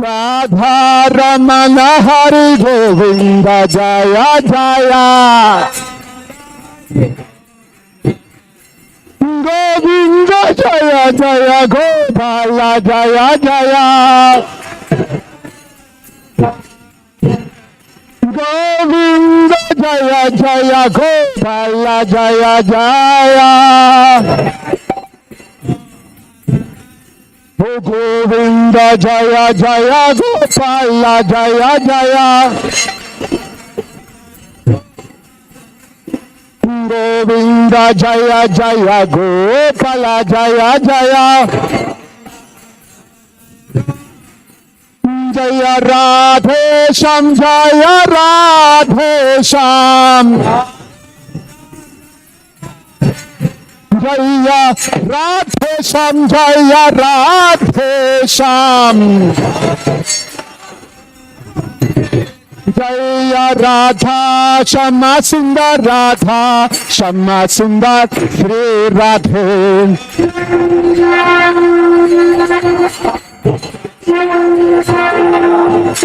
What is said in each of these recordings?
Radha Ramana Hari Govinda Jaya Jaya Govinda Jaya Jaya Gopala Jaya Jaya Govinda Jaya Jaya Gopala Jaya Jaya Govinda Jaya Jaya Gopala Jaya Jaya Govinda Jaya Jaya Gopala Jaya Jaya Jaya Radhe Sham Jaya Radhe Sham Jaya Radhe Sham Jaya Radhe Sham Jaya Radha Syamasundar Radha Syamasundar Sri Radhe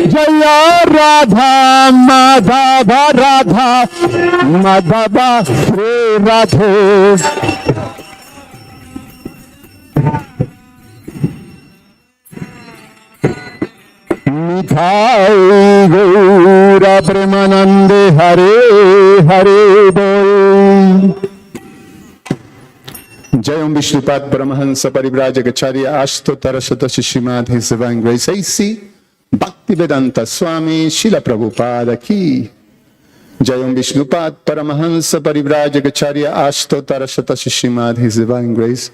Jaya Radha Madhava Radha Madhava Sri Radhe Mithai Gaura Premanande Hare Hare Bol Jayam Vishnupad Paramahansa Parivrajagacharya Ashtottara Shata Shishimad His Divine Grace A.C. Bhaktivedanta Swami Srila Prabhupada Ki Jayam Vishnupad Paramahansa Parivrajagacharya Ashtottara Shata Shishimad His Divine Grace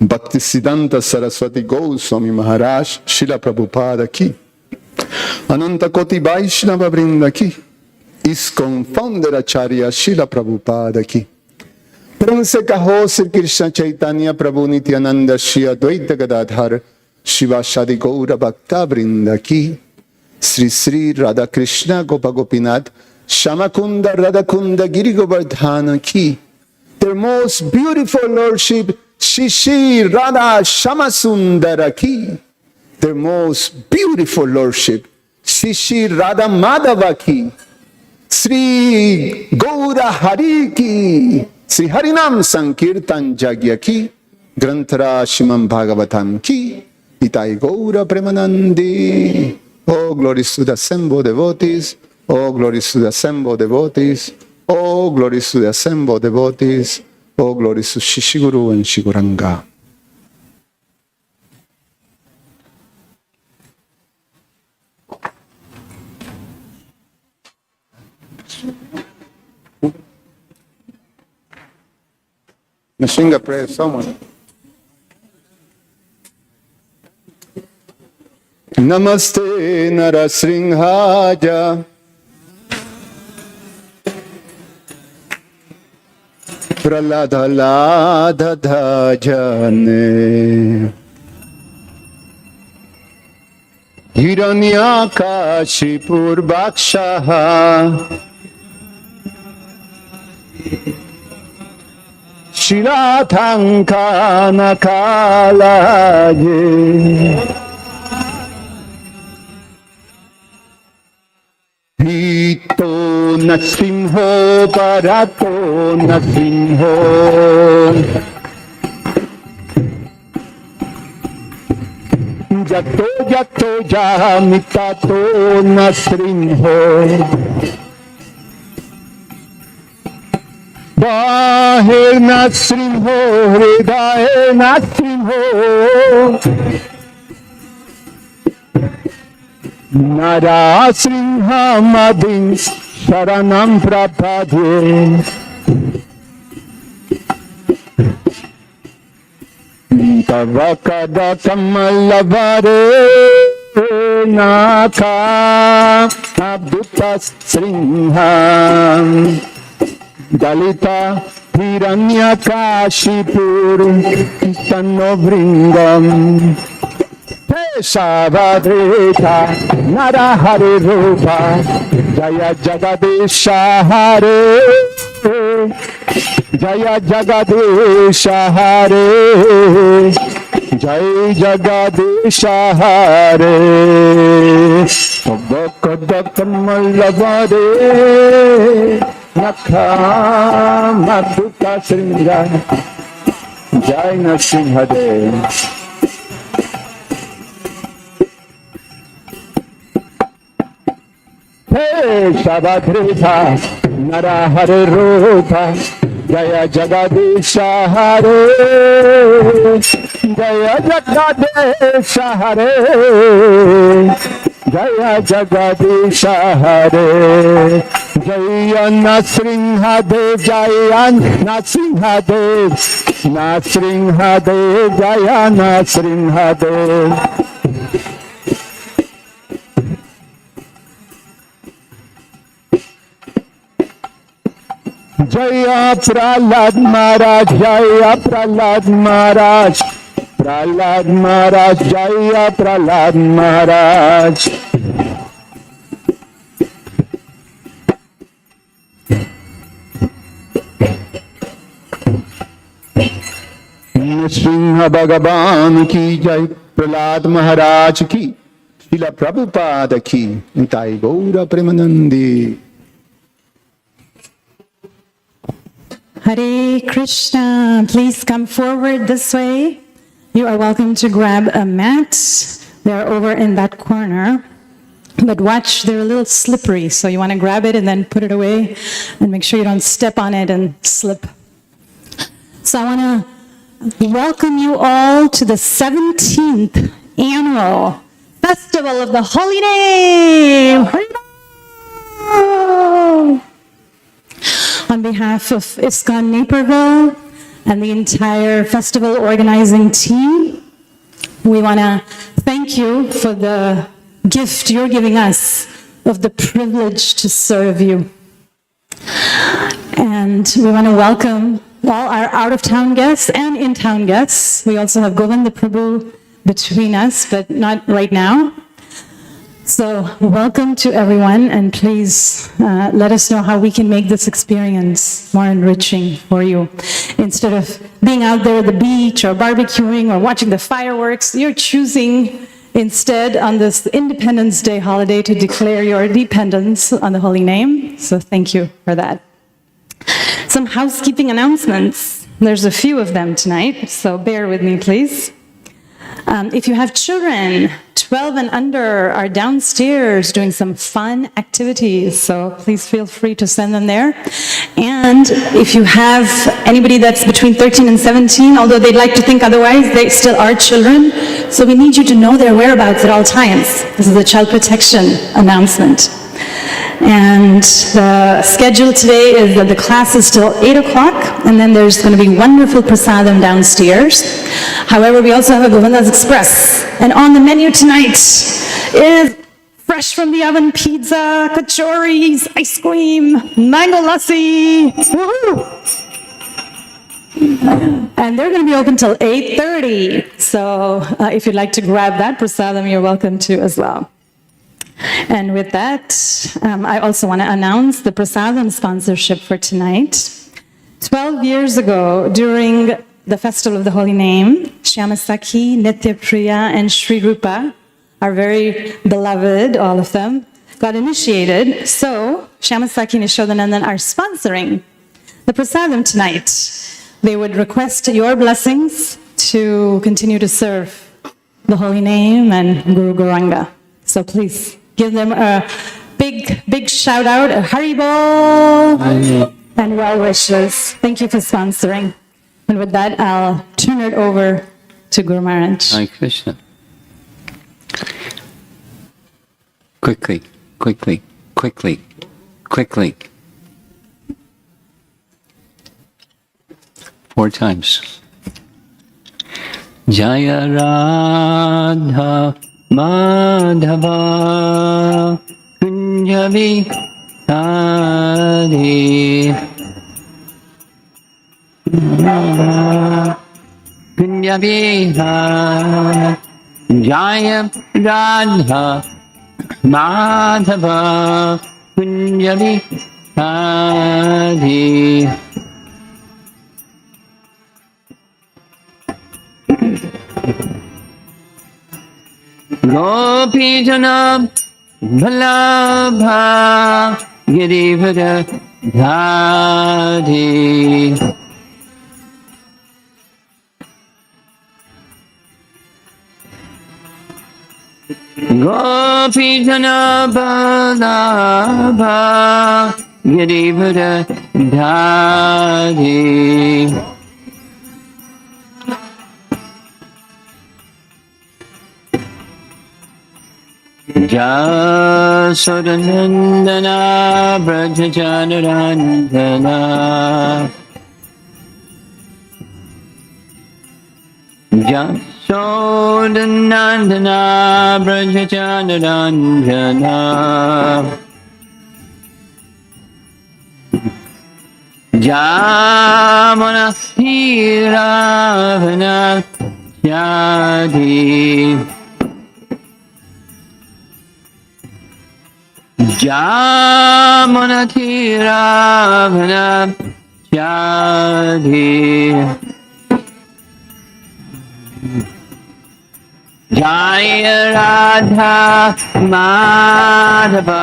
Bhaktisiddhanta Saraswati Goswami Maharaj Srila Prabhupada Ki Ananta Koti Vaishnava Vrinda Ki ISKCON Founder Acharya Srila Prabhupada Ki Prem se kaho Sri Krishna Chaitanya Prabhu Nityananda Shri Advaita Gadadhar Shiva Shadi Gaura Bhakta Vrinda Ki Sri Sri Radha Krishna Gopa Gopinath Shyamakunda Radhakunda Giri Govardhana Ki Their most beautiful Lordship Shri Shri Radha Syamasundara Ki Their most beautiful Lordship Shri Shri Radha Madhava Ki Sri Gaura Hari Ki Sri Harinam Sankirtan Jagya Ki Granthara Shimam Bhagavatam Ki Itai Gaura Premanandi. Oh, glories to the assembled devotees. Oh, glories to the assembled devotees. Oh, glories to the assembled devotees. Oh, glories to Shishiguru and Shiguranga. Nashinga prayer, someone. Namaste Narasrinhaja Praladhalada Dhajane Hiranyakashipur Bhakshaha Shirathankana Kalaye Hito Nasimho Parato Nasimho Jato Jato Jamitato Nasrimho Bahir Nasrimho Hridaye Nasrimho Narasriha Madin Sharanam Prapadye Tavakada Kamalavare Naka Abduta Srinham Dalita Hiranyakashipur Tanovringam Savadrita Narahari Rupa Jaya Jagadisha Hare Jaya Jagadisha Hare Jai Jagadisha Hare Kamallavare Nakha Madhuka Sringa Jai Nasimhade. Hey Shabadrita Narahare Rupa Jaya Jagadisha Hare Jaya Jagadisha Hare Jaya Jagadisha Hare Jaya Nasringadev Jaya Nasringadev Nasringadev Jaya Nasringadev. Jaya Prahlad Maharaj, Jaya Prahlad Maharaj, Prahlad Maharaj, Jaya Prahlad Maharaj. Srinha Bhagavan ki Jai, Prahlad Maharaj ki, Srila Prabhupada ki, Nitai Gaura Premanandi. Hare Krishna, please come forward this way. You are welcome to grab a mat. They are over in that corner. But watch, they're a little slippery, so you want to grab it and then put it away and make sure you don't step on it and slip. So I want to welcome you all to the 17th Annual Festival of the Holyname. On behalf of ISKCON Naperville and the entire festival organizing team, we want to thank you for the gift you're giving us of the privilege to serve you. And we want to welcome all our out-of-town guests and in-town guests. We also have Govinda Prabhu between us, but not right now. So welcome to everyone, and please let us know how we can make this experience more enriching for you. Instead of being out there at the beach or barbecuing or watching the fireworks, you're choosing instead on this Independence Day holiday to declare your dependence on the Holy Name. So thank you for that. Some housekeeping announcements. There's a few of them tonight, so bear with me, please. If you have children, 12 and under are downstairs doing some fun activities, so please feel free to send them there. And if you have anybody that's between 13 and 17, although they'd like to think otherwise, they still are children, so we need you to know their whereabouts at all times. This is a child protection announcement. And the schedule today is that the class is till 8 o'clock, and then there's going to be wonderful prasadam downstairs. However, we also have a Govinda's Express. And on the menu tonight is fresh from the oven pizza, kachoris, ice cream, mango lassi. Woohoo! And they're going to be open till 8:30. So if you'd like to grab that prasadam, you're welcome to as well. And with that, I also want to announce the prasadam sponsorship for tonight. 12 years ago, during the Festival of the Holy Name, Syamasundar, Nityapriya, and Sri Rupa, our very beloved, all of them, got initiated. So, Syamasundar and Yashodanandan are sponsoring the prasadam tonight. They would request your blessings to continue to serve the Holy Name and Guru Gauranga. So please, give them a big, big shout out, a Haribol, and well wishes. Thank you for sponsoring. And with that, I'll turn it over to Guru Maharaj. Hare Krishna. Quickly, quickly, quickly, quickly. 4 times. Jaya Radha Madhava Kunjavi Hari Kunjavi Hari Jaya Radha Madhava Kunjavi Hari Gopijana Vallabha Girivara Dhari Gopijana Vallabha Girivara Dhari Jasodanandana Brajajanarandana Jasodanandana Brajajanarandana Jamana Hiravana Yadi Jamanatiravana Chadi Jaya Radha Madhava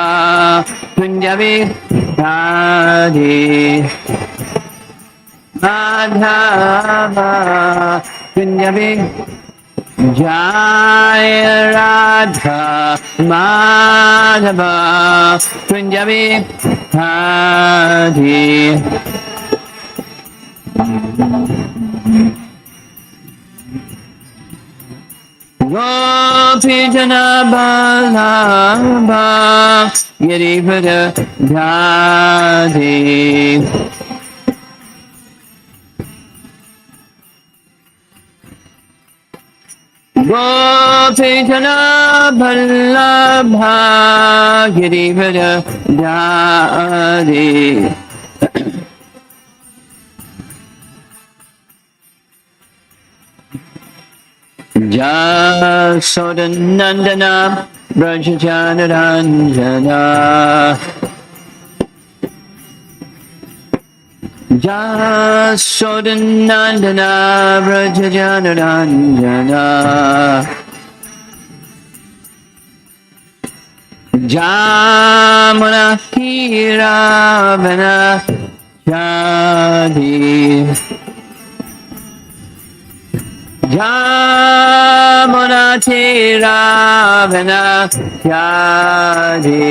Punjabi Chadi Madhava Punjabi Jaya Radha Madhava Punjabi Hadi Gopijana Vallabha Girivara Dhari Gopijana Vallabha Girivara Dhari Jasodanandana Brajajanarandana Jasodanandana Brajajanarandana Jamana Hiravana Chadi Jamanatiravana Chadi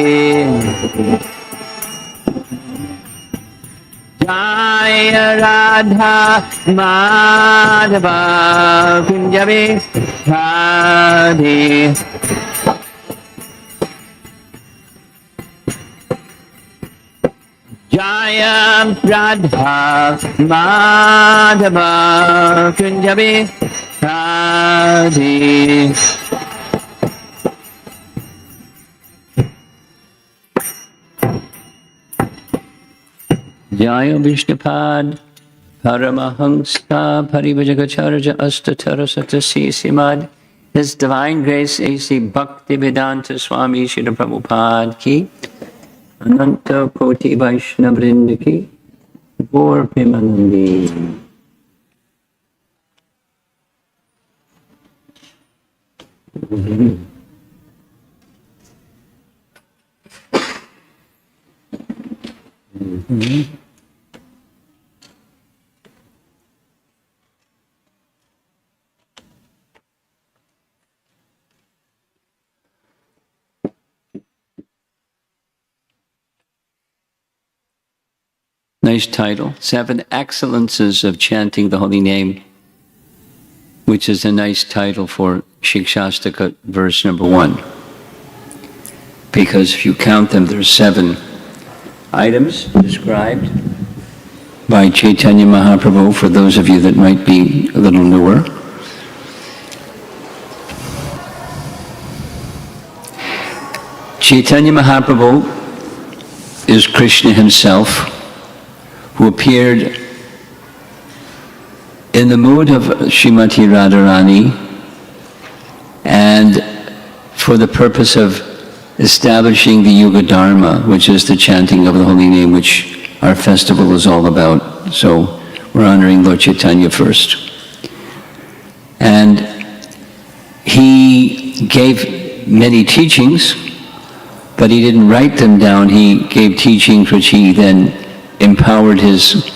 Jaya Radha Madhava Punjabi Chadi Jaya Radha Madhava Punjabi Radhi Jaya Vishnupad Paramahamsa Parivajagacharya Astatarasatasi Simad His Divine Grace A.C. Bhaktivedanta Swami Srila Prabhupada Ki Ananta Koti Vaishnavrinda Ki Gaur Premanandi Nice title, 7 Excellences of Chanting the Holy Name, which is a nice title for Shikshastaka verse number 1. Because if you count them, there's 7 items described by Chaitanya Mahaprabhu, for those of you that might be a little newer. Chaitanya Mahaprabhu is Krishna himself, who appeared in the mood of Srimati Radharani and for the purpose of establishing the Yuga Dharma, which is the chanting of the Holy Name, which our festival is all about. So we're honoring Lord Chaitanya first. And he gave many teachings, but he didn't write them down. He gave teachings which he then empowered his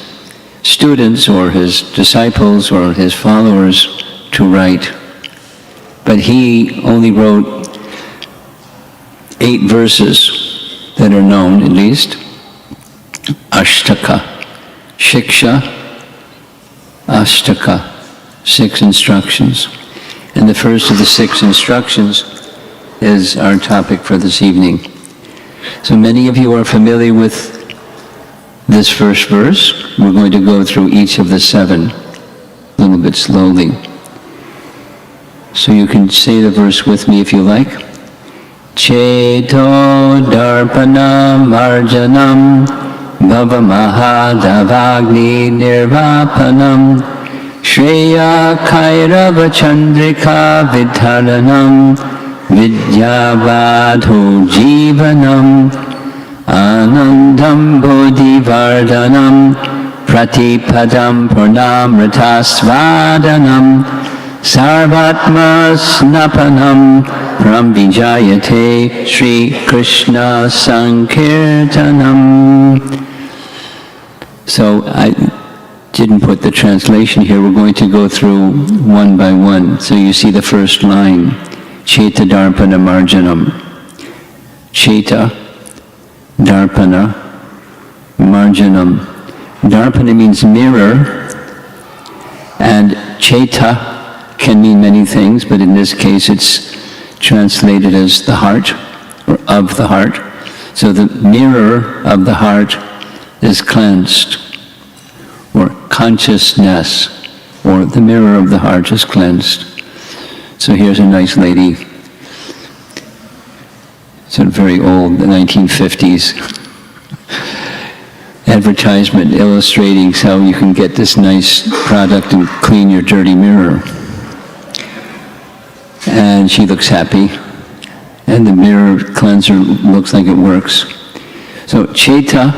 students or his disciples or his followers to write. But he only wrote 8 verses that are known, at least. Ashtaka, Shiksha, Ashtaka, 6 instructions. And the first of the 6 instructions is our topic for this evening. So many of you are familiar with this first verse. We're going to go through each of the 7 a little bit slowly. So you can say the verse with me if you like. Cheto darpanam arjanam bhavamahadavagni nirvapanam Shreya kairava chandrika vidharanam vidyavadho jivanam anandam bodhivardhanam pratipadam purnamritasvadanam sarvatma snapanam prambijayate Shri Krishna Sankirtanam. So I didn't put the translation here. We're going to go through one by one. So you see the first line, Cheta Darpana Marjanam. Cheta, Darpana, Marjanam. Darpana means mirror, and Cheta can mean many things, but in this case it's translated as the heart, or of the heart. So the mirror of the heart is cleansed, or consciousness, or the mirror of the heart is cleansed. So here's a nice lady, sort of very old, the 1950s, advertisement illustrating how you can get this nice product and clean your dirty mirror. And she looks happy, and the mirror cleanser looks like it works. So Cheta,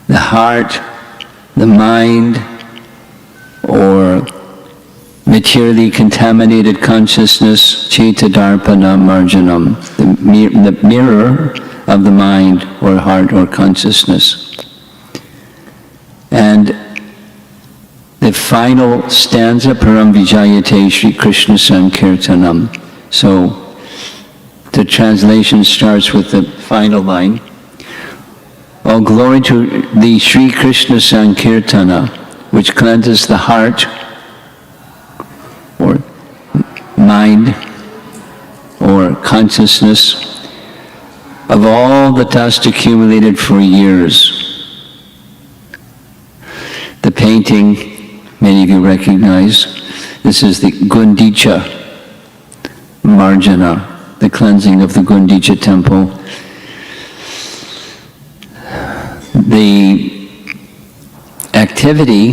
the heart, the mind, or materially contaminated consciousness, Cheta Darpana Marjanam, the mirror of the mind or heart or consciousness. And the final stanza, Param Vijayate Shri Krishna Sankirtanam. So the translation starts with the final line. All glory to the Shri Krishna Sankirtana, which cleanses the heart or mind or consciousness of all the dust accumulated for years. The painting, many of you recognize, this is the Gundicha Marjana, the cleansing of the Gundicha temple. The activity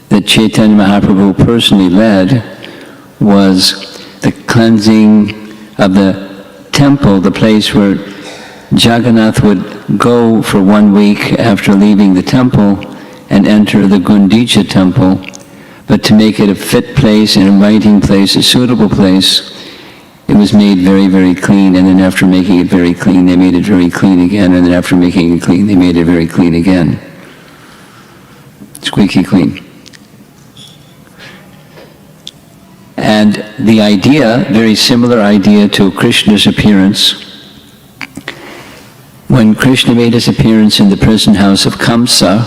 that Chaitanya Mahaprabhu personally led was the cleansing of the temple, the place where Jagannath would go for 1 week after leaving the temple and enter the Gundicha temple. But to make it a fit place, an inviting place, a suitable place, it was made very, very clean, and then after making it very clean, they made it very clean again, and then after making it clean, they made it very clean again. Squeaky clean. And the idea, very similar idea to Krishna's appearance. When Krishna made his appearance in the prison house of Kamsa,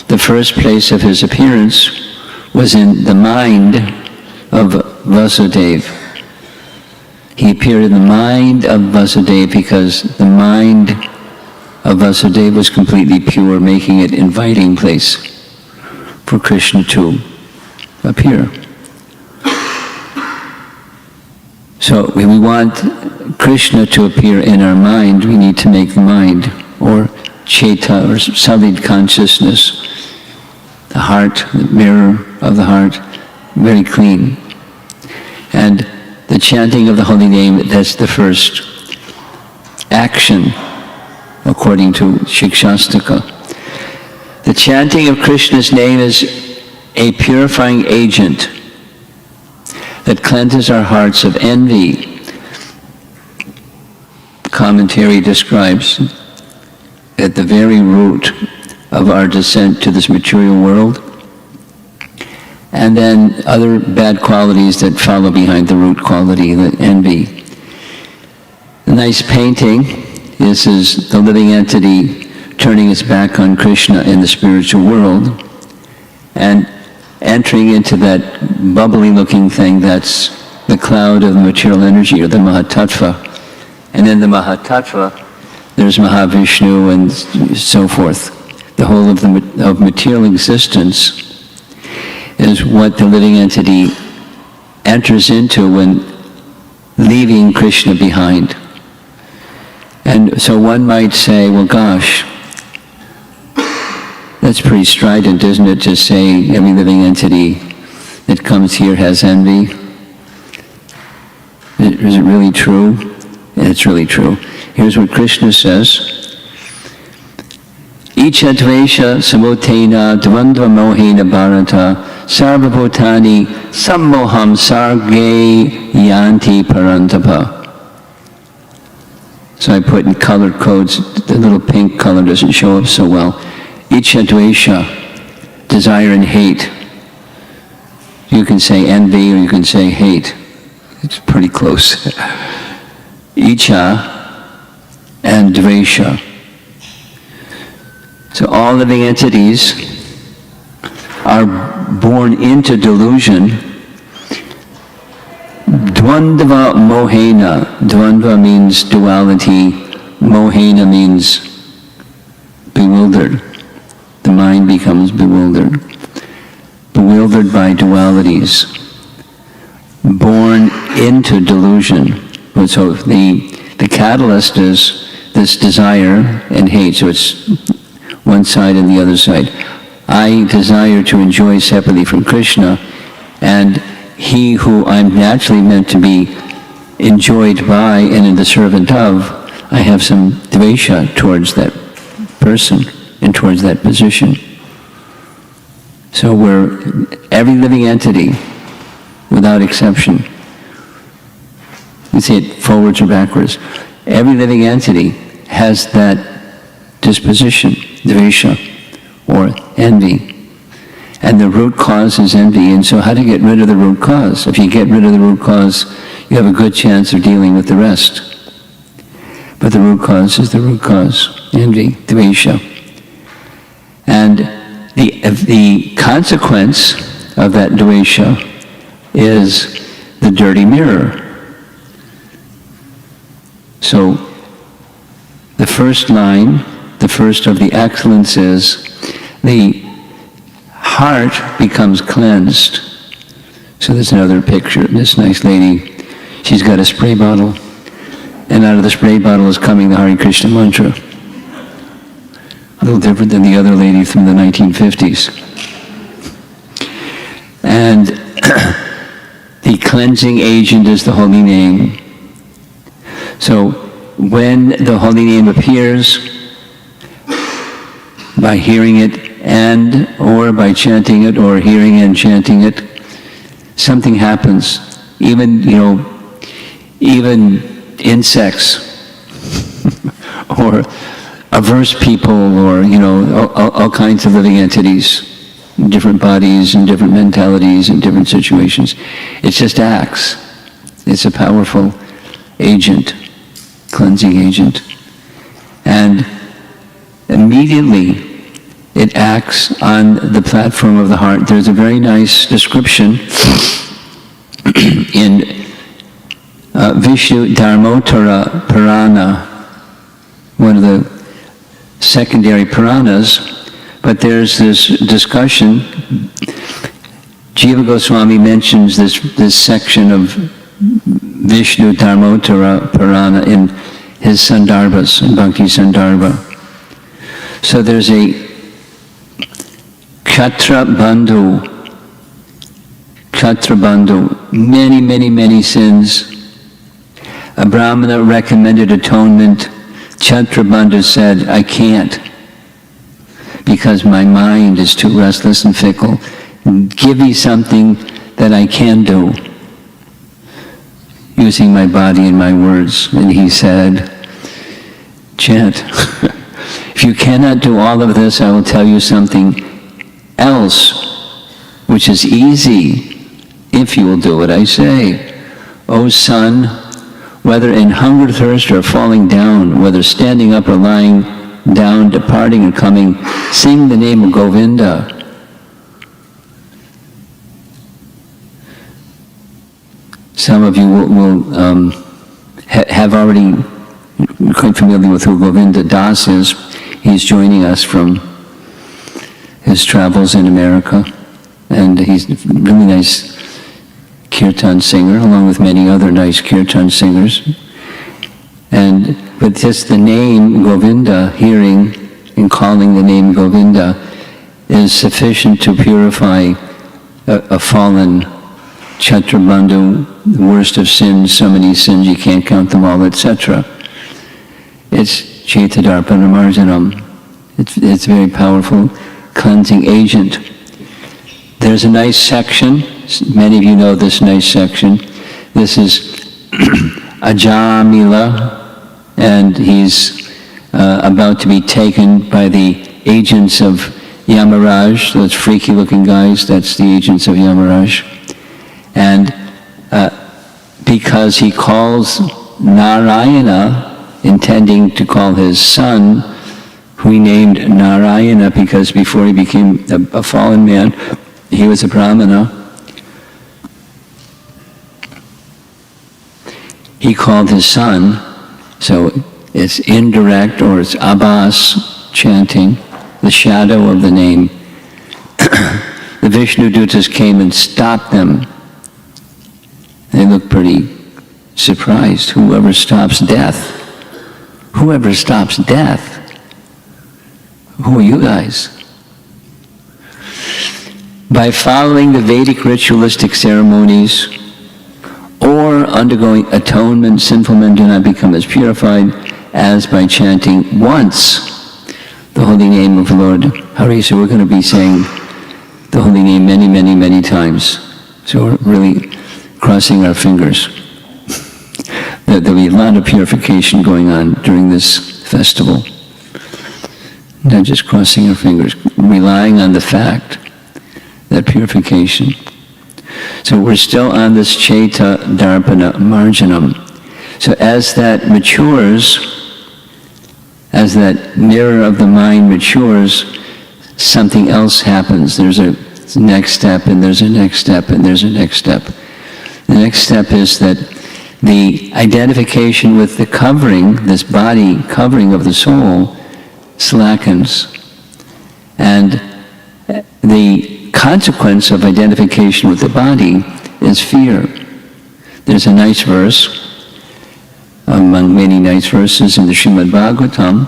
the first place of his appearance was in the mind of Vasudeva. He appeared in the mind of Vasudeva because the mind of Vasudeva was completely pure, making it an inviting place for Krishna to appear. So we want Krishna to appear in our mind, we need to make the mind, or Cheta, or solid consciousness, the heart, the mirror of the heart, very clean. And the chanting of the holy name, that's the first action, according to Shikshastika. The chanting of Krishna's name is a purifying agent. that cleanses our hearts of envy. Commentary describes at the very root of our descent to this material world, and then other bad qualities that follow behind the root quality, the envy. A nice painting. This is the living entity turning its back on Krishna in the spiritual world and entering into that bubbly looking thing that's the cloud of the material energy, or the Mahatattva. And in the Mahatattva, there's Mahavishnu and so forth. The whole of material existence is what the living entity enters into when leaving Krishna behind. And so one might say, well, gosh, that's pretty strident, isn't it, to say every living entity that comes here has envy? Is it really true? It's really true. Here's what Krishna says. Icha dvesha samotena dvandva mohena bharata sarvabhutani sammoham sarge yanti parantapa. So I put in color codes. The little pink color doesn't show up so well. Icha dvesha, desire and hate. You can say envy or you can say hate. It's pretty close. Icha and dvesha. So all living entities are born into delusion. Dvandva mohena. Dvandva means duality. Mohena means bewildered. The mind becomes bewildered. Bewildered by dualities. Born into delusion. So the catalyst is this desire and hate. So it's one side and the other side. I desire to enjoy separately from Krishna, and he who I'm naturally meant to be enjoyed by and in the servant of, I have some dvesha towards that person and towards that position. So every living entity, without exception, you see it forwards or backwards, every living entity has that disposition, dvesha, or envy. And the root cause is envy. And so how to get rid of the root cause? If you get rid of the root cause, you have a good chance of dealing with the rest. But the root cause is the root cause, envy, dvesha. And the consequence of that dvesha is the dirty mirror. So the first line, the first of the excellence is the heart becomes cleansed. So there's another picture. This nice lady, she's got a spray bottle, and out of the spray bottle is coming the Hare Krishna mantra. A little different than the other lady from the 1950s. And the cleansing agent is the holy name. So when the holy name appears, by hearing it and or by chanting it or hearing and chanting it, something happens. Even insects or averse people or, all kinds of living entities, different bodies and different mentalities and different situations. It just acts. It's a powerful agent, cleansing agent. And immediately it acts on the platform of the heart. There's a very nice description in Vishnu Dharmottara Purana, one of the secondary Puranas, but there's this discussion. Jiva Goswami mentions this section of Vishnu Dharmottara Purana in his Sandarbhas, in Bhakti Sandarbha. So there's a Kshatriya Bandhu, many sins. A Brahmana recommended atonement. Kshatriya Bandhu said, I can't, because my mind is too restless and fickle. Give me something that I can do. using my body and my words. And he said, chant. If you cannot do all of this, I will tell you something else, which is easy, if you will do what I say. O son, whether in hunger, thirst, or falling down, whether standing up or lying down, departing or coming, sing the name of Govinda. Some of you will have already quite familiar with who Govinda Das is. He's joining us from his travels in America, and he's a really nice kirtan singer, along with many other nice kirtan singers. And with just the name Govinda, hearing and calling the name Govinda, is sufficient to purify a fallen Chaturabandhu, the worst of sins, so many sins you can't count them all, etc. It's Chaitadarpana Marjanam. It's a very powerful cleansing agent. There's a nice section. Many of you know this nice section. This is Ajamila, and he's about to be taken by the agents of Yamaraj, those freaky looking guys, that's the agents of Yamaraj. And because he calls Narayana, intending to call his son, who he named Narayana because before he became a fallen man, he was a Brahmana. He called his son, so it's indirect, or it's Abbas chanting, the shadow of the name. The Vishnu Dutas came and stopped them. They looked pretty surprised. Whoever stops death? Whoever stops death? Who are you guys? By following the Vedic ritualistic ceremonies or undergoing atonement, sinful men do not become as purified as by chanting once the holy name of the Lord Hari. So we're going to be saying the holy name many, many, many times. So we're really crossing our fingers. There'll be a lot of purification going on during this festival. Not just crossing our fingers, relying on the fact that purification. So we're still on this Chaita Darpana Marjanam. So as that matures, as that mirror of the mind matures, something else happens. There's a next step, and there's a next step, and there's a next step. The next step is that the identification with the covering, this body covering of the soul, slackens. And the consequence of identification with the body is fear. There's a nice verse, among many nice verses in the Srimad Bhagavatam,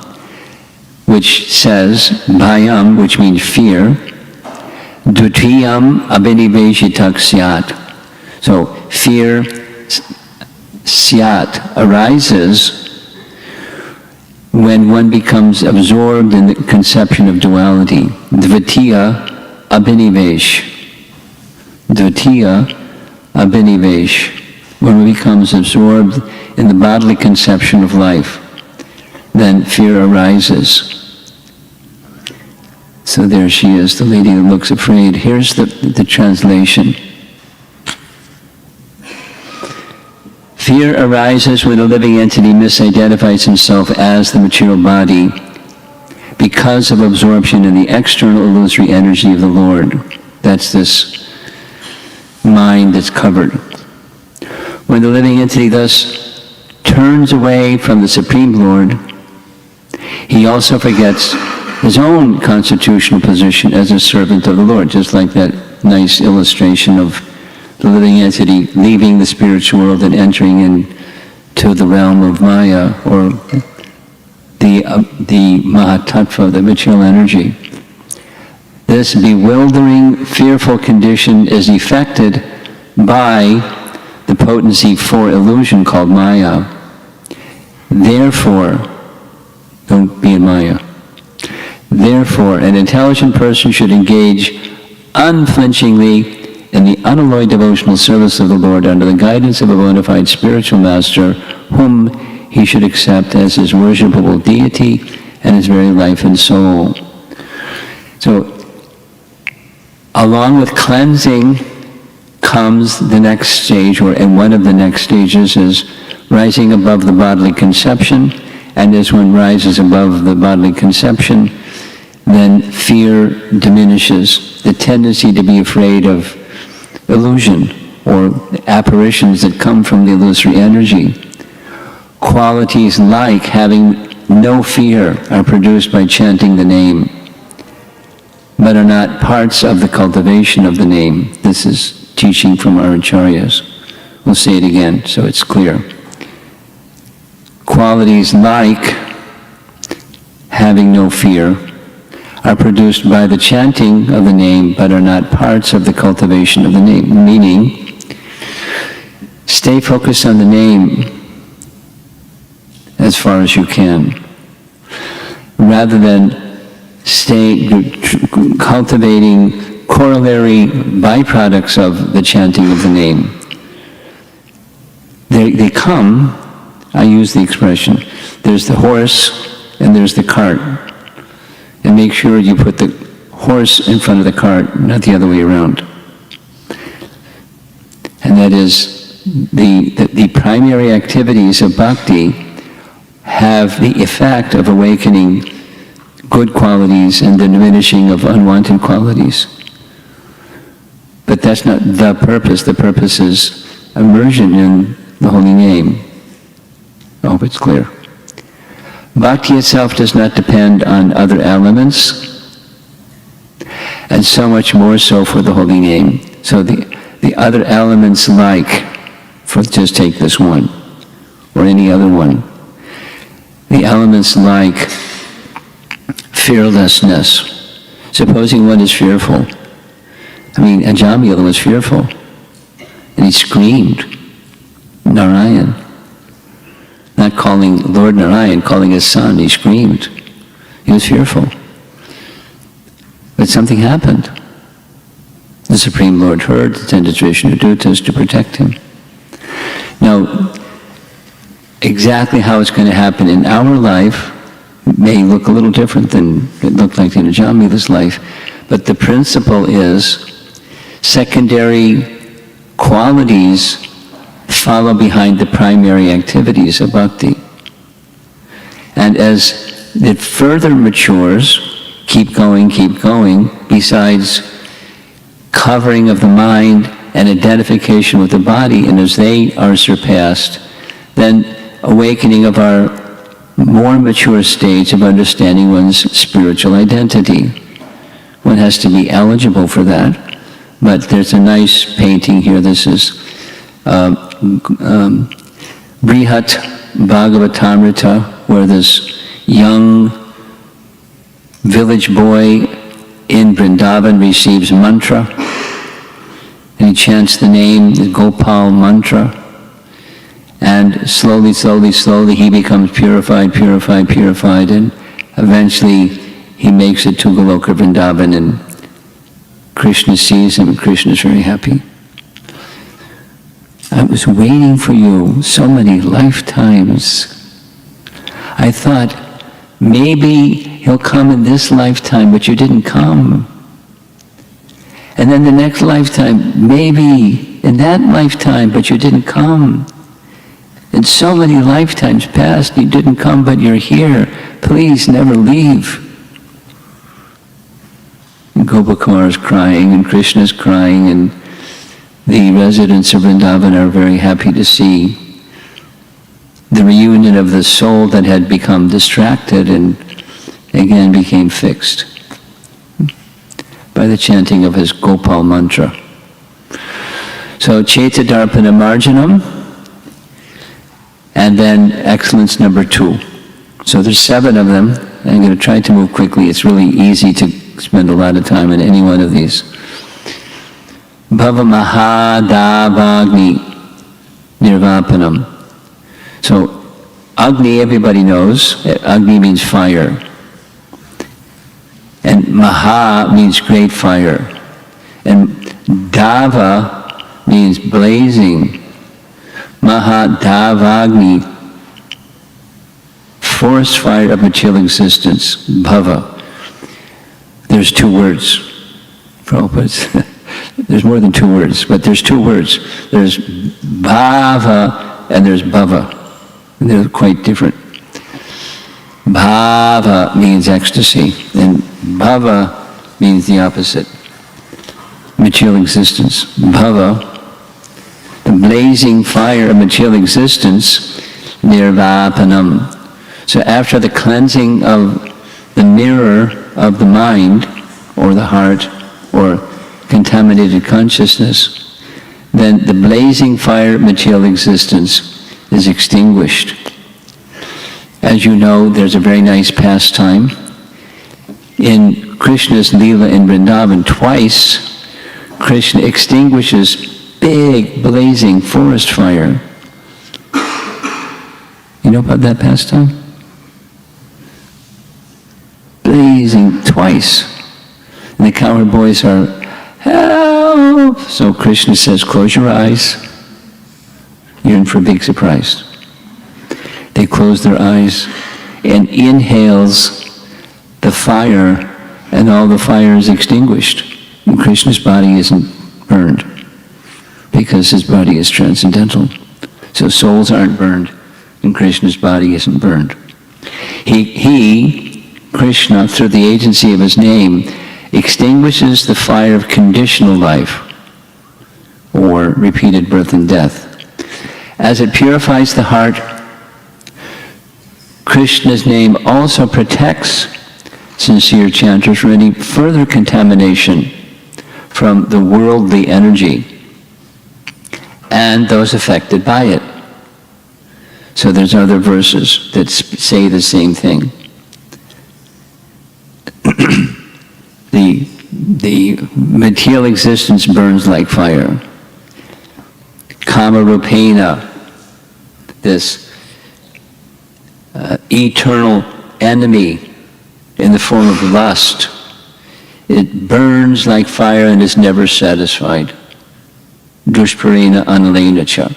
which says, bhayam, which means fear, dutiyam abhiniveshitak syat. So fear, syat, arises when one becomes absorbed in the conception of duality. Dvitiya abhinivesh. Dvitiya abhinivesh. When one becomes absorbed in the bodily conception of life, then fear arises. So there she is, the lady that looks afraid. Here's the translation. Fear arises when a living entity misidentifies himself as the material body because of absorption in the external illusory energy of the Lord. That's this mind that's covered. When the living entity thus turns away from the Supreme Lord, he also forgets his own constitutional position as a servant of the Lord, just like that nice illustration of the living entity leaving the spiritual world and entering into the realm of Maya, or the Mahatattva, the material energy. This bewildering, fearful condition is effected by the potency for illusion called Maya. Therefore, don't be in Maya. Therefore, an intelligent person should engage unflinchingly in the unalloyed devotional service of the Lord under the guidance of a bona fide spiritual master, whom he should accept as his worshipable deity and his very life and soul. So, along with cleansing comes the next stage, and one of the next stages is rising above the bodily conception, and as one rises above the bodily conception, then fear diminishes. The tendency to be afraid of illusion or apparitions that come from the illusory energy. Qualities like having no fear are produced by chanting the name, but are not parts of the cultivation of the name. This is teaching from our acharyas. We'll say it again so it's clear. Qualities like having no fear are produced by the chanting of the name, but are not parts of the cultivation of the name. Meaning, stay focused on the name as far as you can, rather than stay cultivating corollary byproducts of the chanting of the name. They come, I use the expression, there's the horse and there's the cart. And make sure you put the horse in front of the cart, not the other way around. And that is, the primary activities of bhakti have the effect of awakening good qualities and the diminishing of unwanted qualities. But that's not the purpose. The purpose is immersion in the holy name. I hope it's clear. Bhakti itself does not depend on other elements, and so much more so for the holy name. So the other elements, like, just take this one, or any other one, the elements like fearlessness. Supposing one is fearful. I mean, Ajamila was fearful, and he screamed, Narayan. Not calling Lord Narayan, calling his son, he screamed. He was fearful. But something happened. The Supreme Lord heard, attended Vishnu Dutas to protect him. Now, exactly how it's going to happen in our life may look a little different than it looked like in Ajamila's life, but the principle is secondary qualities follow behind the primary activities of bhakti. And as it further matures, keep going, besides covering of the mind and identification with the body, and as they are surpassed, then awakening of our more mature states of understanding one's spiritual identity. One has to be eligible for that. But there's a nice painting here. This is Brihat Bhagavatamrita, where this young village boy in Vrindavan receives mantra, and he chants the name, the Gopal mantra, and slowly he becomes purified, and eventually he makes it to Goloka Vrindavan, and Krishna sees him, and Krishna is very happy. I was waiting for you so many lifetimes. I thought, maybe he'll come in this lifetime, but you didn't come. And then the next lifetime, maybe in that lifetime, but you didn't come. And so many lifetimes passed, you didn't come, but you're here. Please never leave. And Gopakumar is crying, and Krishna is crying, and the residents of Vrindavan are very happy to see the reunion of the soul that had become distracted and again became fixed by the chanting of his Gopal mantra. So Chaitadarpana Marjanam, and then excellence number 2. So there's 7 of them. I'm going to try to move quickly. It's really easy to spend a lot of time in any one of these. Bhava Mahadavagni Nirvapanam. So Agni, everybody knows. Agni means fire. And Maha means great fire. And Dava means blazing. Mahadavagni, forest fire of material existence. Bhava. There's two words. Prabhupada, there's more than two words, but there's two words. There's bhava and there's bhava. And they're quite different. Bhava means ecstasy, and bhava means the opposite. Material existence. Bhava, the blazing fire of material existence, nirvapanam. So after the cleansing of the mirror of the mind, or the heart, or contaminated consciousness, then the blazing fire of material existence is extinguished. As you know, there's a very nice pastime. In Krishna's Leela in Vrindavan, twice, Krishna extinguishes big, blazing forest fire. You know about that pastime? Blazing twice. And the cowherd boys are, help! So Krishna says, close your eyes. You're in for a big surprise. They close their eyes and inhales the fire, and all the fire is extinguished. And Krishna's body isn't burned because his body is transcendental. So souls aren't burned and Krishna's body isn't burned. He, Krishna, through the agency of his name, extinguishes the fire of conditional life, or repeated birth and death. As it purifies the heart, Krishna's name also protects sincere chanters from any further contamination from the worldly energy and those affected by it. So there's other verses that say the same thing. The material existence burns like fire. Kamarupena, this eternal enemy in the form of lust, it burns like fire and is never satisfied. Dushparina anilena cha.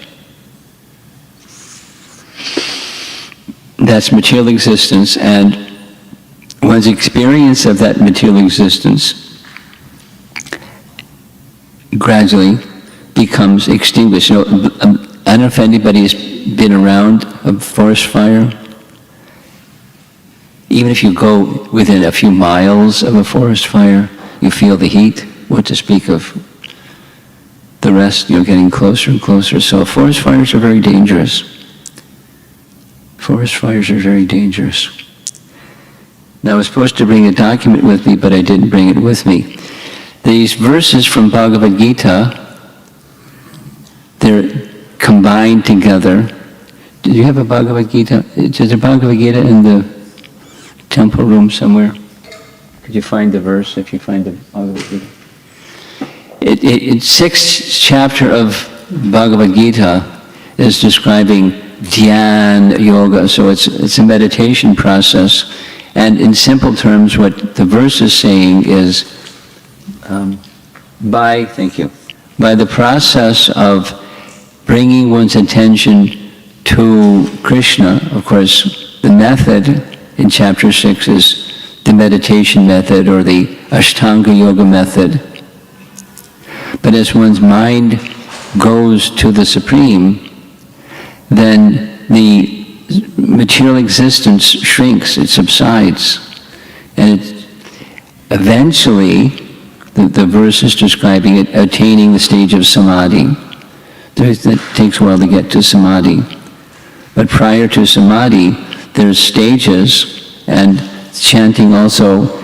That's material existence, and one's experience of that material existence gradually becomes extinguished. You know, I don't know if anybody's been around a forest fire. Even if you go within a few miles of a forest fire, you feel the heat. What to speak of the rest, you're getting closer and closer. So forest fires are very dangerous. Forest fires are very dangerous. Now I was supposed to bring a document with me, but I didn't bring it with me. These verses from Bhagavad Gita, they're combined together. Did you have a Bhagavad Gita? Is there a Bhagavad Gita in the temple room somewhere? Could you find the verse if you find the Bhagavad Gita? It's sixth chapter of Bhagavad Gita is describing Dhyan Yoga. So it's a meditation process. And in simple terms, what the verse is saying is, by the process of bringing one's attention to Krishna, of course, the method in chapter 6 is the meditation method or the Ashtanga Yoga method. But as one's mind goes to the Supreme, then the material existence shrinks, it subsides, and it eventually, the verse is describing it, attaining the stage of samadhi. It takes a while to get to samadhi. But prior to samadhi, there's stages, and chanting also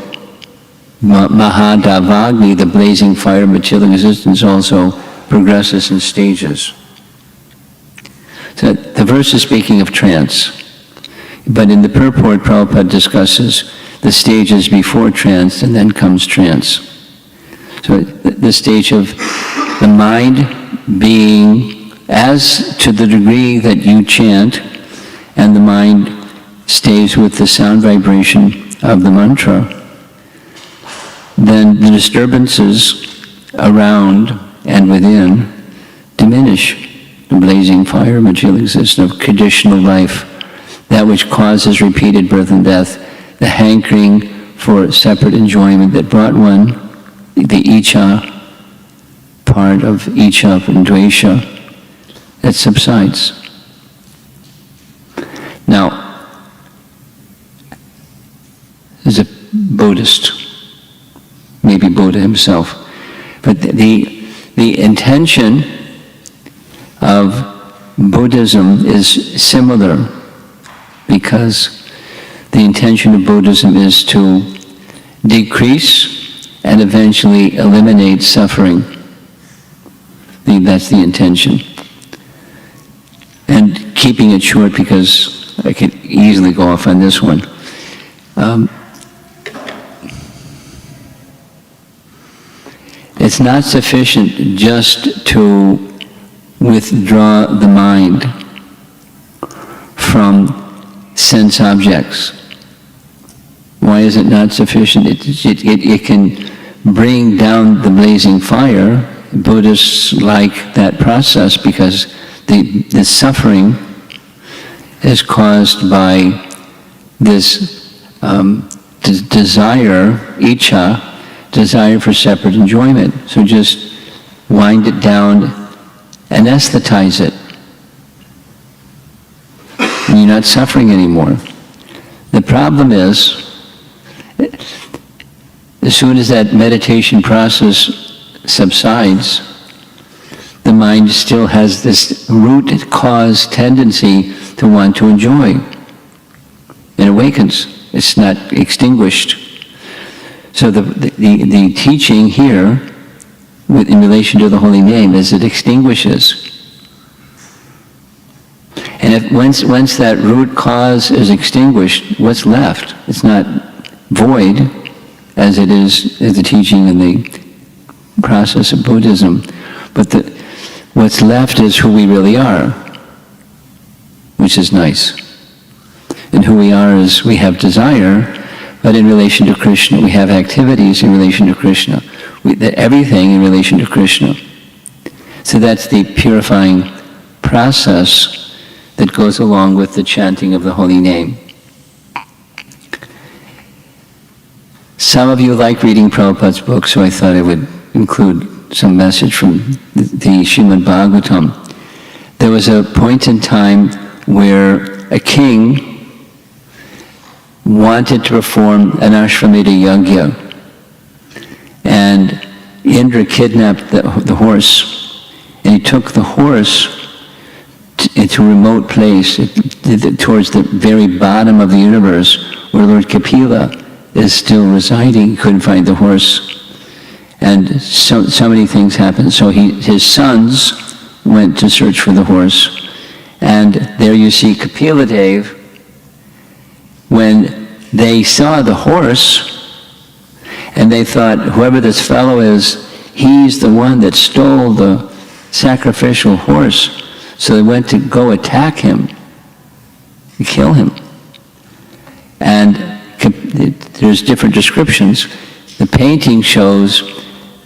Mahadavagni, the blazing fire of material existence, also progresses in stages. So the verse is speaking of trance, but in the purport, Prabhupada discusses the stages before trance, and then comes trance. So the stage of the mind being, as to the degree that you chant, and the mind stays with the sound vibration of the mantra, then the disturbances around and within diminish. The blazing fire of material existence, of conditional life, that which causes repeated birth and death, the hankering for separate enjoyment that brought one, the icha part of icha and dvesha, that subsides. Now, as a Buddhist, maybe Buddha himself, but the intention of Buddhism is similar, because the intention of Buddhism is to decrease and eventually eliminate suffering. That's the intention. And keeping it short, because I could easily go off on this one. It's not sufficient just to withdraw the mind from sense objects. Why is it not sufficient? It can bring down the blazing fire. Buddhists like that process because the suffering is caused by this desire, icha, desire for separate enjoyment. So just wind it down, anesthetize it. And you're not suffering anymore. The problem is, as soon as that meditation process subsides, the mind still has this root cause tendency to want to enjoy. It awakens. It's not extinguished. So the teaching here, in relation to the holy name, is it extinguishes. And if once that root cause is extinguished, what's left? It's not void, as it is the teaching in the process of Buddhism, but what's left is who we really are, which is nice. And who we are is we have desire, but in relation to Krishna, we have activities in relation to Krishna. Everything in relation to Krishna. So that's the purifying process that goes along with the chanting of the holy name. Some of you like reading Prabhupada's books, so I thought I would include some message from the Srimad Bhagavatam. There was a point in time where a king wanted to perform an Ashvamedha yajna, and Indra kidnapped the horse, and he took the horse into a remote place towards the very bottom of the universe, where Lord Kapila is still residing. He couldn't find the horse, and so many things happened. So his sons went to search for the horse, and there you see Kapila Dev. When they saw the horse, and they thought, whoever this fellow is, he's the one that stole the sacrificial horse. So they went to go attack him, and kill him. And there's different descriptions. The painting shows,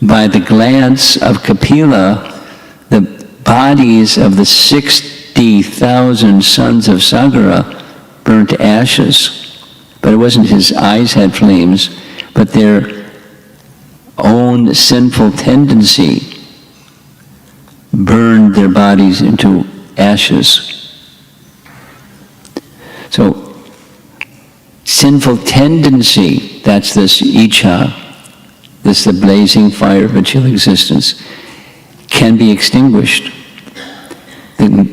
by the glance of Kapila, the bodies of the 60,000 sons of Sagara burnt to ashes. But it wasn't his eyes had flames, but their own sinful tendency burned their bodies into ashes. So, sinful tendency, that's this icha, this the blazing fire of material existence, can be extinguished.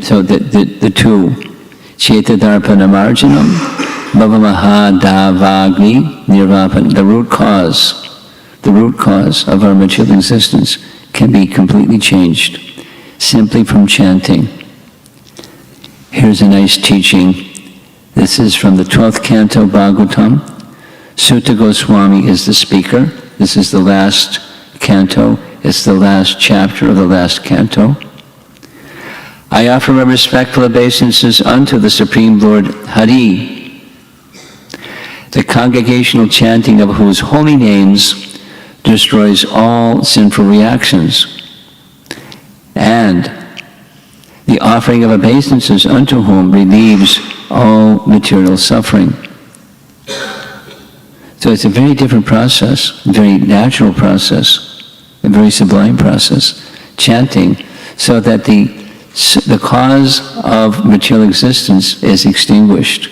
So the two, Chetadarpana marjanam, Bhavamaha Davagni Nirvapan, the root cause of our material existence can be completely changed simply from chanting. Here's a nice teaching. This is from the 12th canto Bhagavatam. Sutta Goswami is the speaker. This is the last canto. It's the last chapter of the last canto. I offer my respectful obeisances unto the Supreme Lord Hari, the congregational chanting of whose holy names destroys all sinful reactions. And the offering of obeisances unto whom relieves all material suffering. So it's a very different process, a very natural process, a very sublime process, chanting, so that the cause of material existence is extinguished.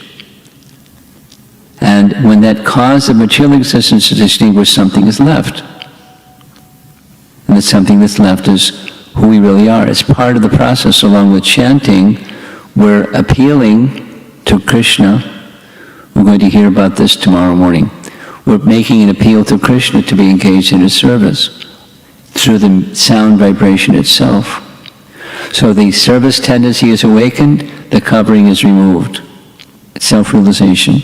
And when that cause of material existence is extinguished, something is left. And the something that's left is who we really are. It's part of the process. Along with chanting, we're appealing to Krishna. We're going to hear about this tomorrow morning. We're making an appeal to Krishna to be engaged in his service through the sound vibration itself. So the service tendency is awakened, the covering is removed. It's self-realization.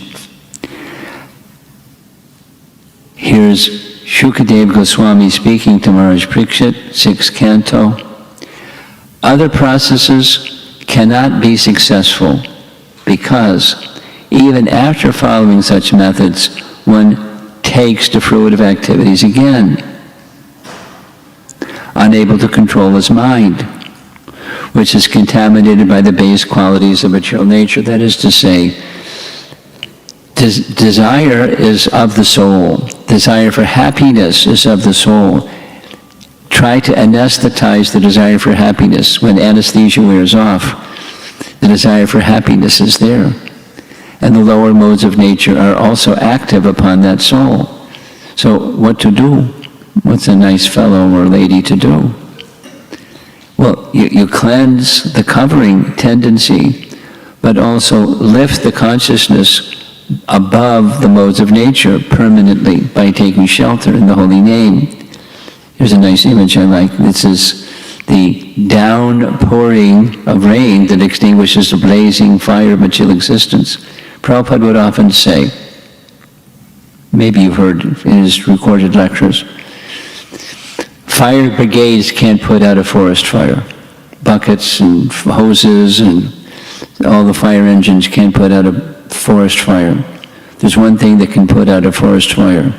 Here's Shukadeva Goswami speaking to Maharaj Parikshit, 6th canto. Other processes cannot be successful because even after following such methods, one takes to fruitive activities again, unable to control his mind, which is contaminated by the base qualities of material nature. That is to say, desire is of the soul. Desire for happiness is of the soul. Try to anesthetize the desire for happiness. When anesthesia wears off, the desire for happiness is there. And the lower modes of nature are also active upon that soul. So what to do? What's a nice fellow or lady to do? Well, you cleanse the covering tendency, but also lift the consciousness above the modes of nature permanently by taking shelter in the holy name. Here's a nice image I like. This is the downpouring of rain that extinguishes the blazing fire of material existence. Prabhupada would often say, maybe you've heard in his recorded lectures, fire brigades can't put out a forest fire. Buckets and hoses and all the fire engines can't put out a forest fire. There's one thing that can put out a forest fire.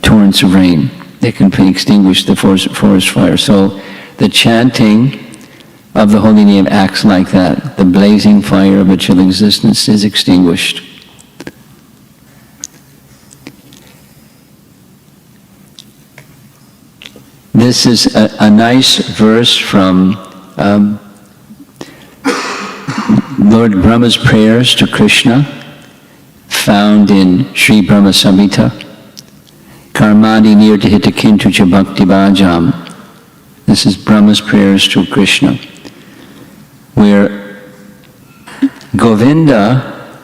Torrents of rain. They can extinguish the forest fire. So the chanting of the holy name acts like that. The blazing fire of material existence is extinguished. This is a nice verse from Lord Brahma's prayers to Krishna, found in Sri Brahma Samhita. Karmani nirdhita kintu cha bhakti bhajam. This is Brahma's prayers to Krishna, where Govinda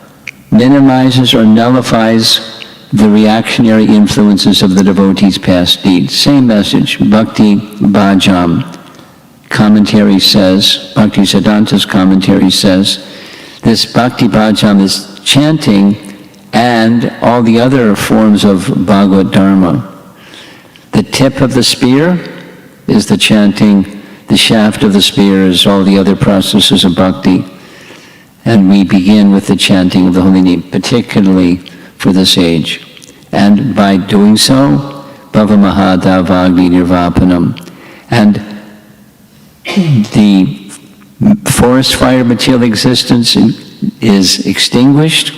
minimizes or nullifies the reactionary influences of the devotee's past deeds. Same message, bhakti bhajam. Commentary says, Bhakti Siddhanta's commentary says, this bhakti bhajam is chanting and all the other forms of Bhagavad Dharma. The tip of the spear is the chanting, the shaft of the spear is all the other processes of bhakti. And we begin with the chanting of the holy name, particularly for this age. And by doing so, Bhava Mahada Vagni Nirvapanam. And the forest fire material existence is extinguished,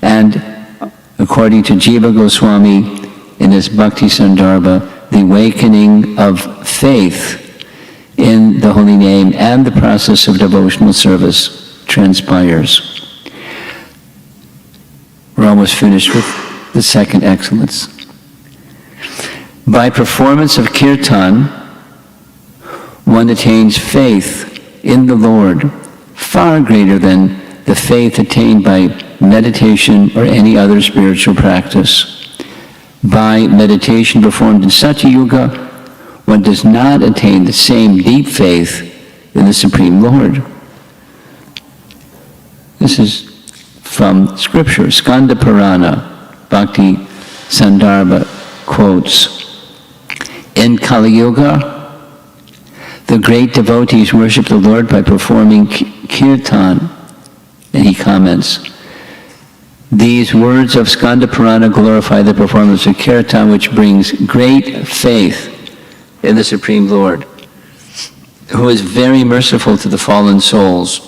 and according to Jiva Goswami in his Bhakti Sandarbha, the awakening of faith in the holy name and the process of devotional service transpires. We're almost finished with the second excellence. By performance of kirtan, one attains faith in the Lord far greater than the faith attained by meditation or any other spiritual practice. By meditation performed in Satya Yuga, one does not attain the same deep faith in the Supreme Lord. This is from Scripture. Skanda Purana, Bhakti Sandarbha quotes, in Kali Yuga, the great devotees worship the Lord by performing kirtan. And he comments, These words of Skanda Purana glorify the performance of kirtan, which brings great faith in the Supreme Lord, who is very merciful to the fallen souls.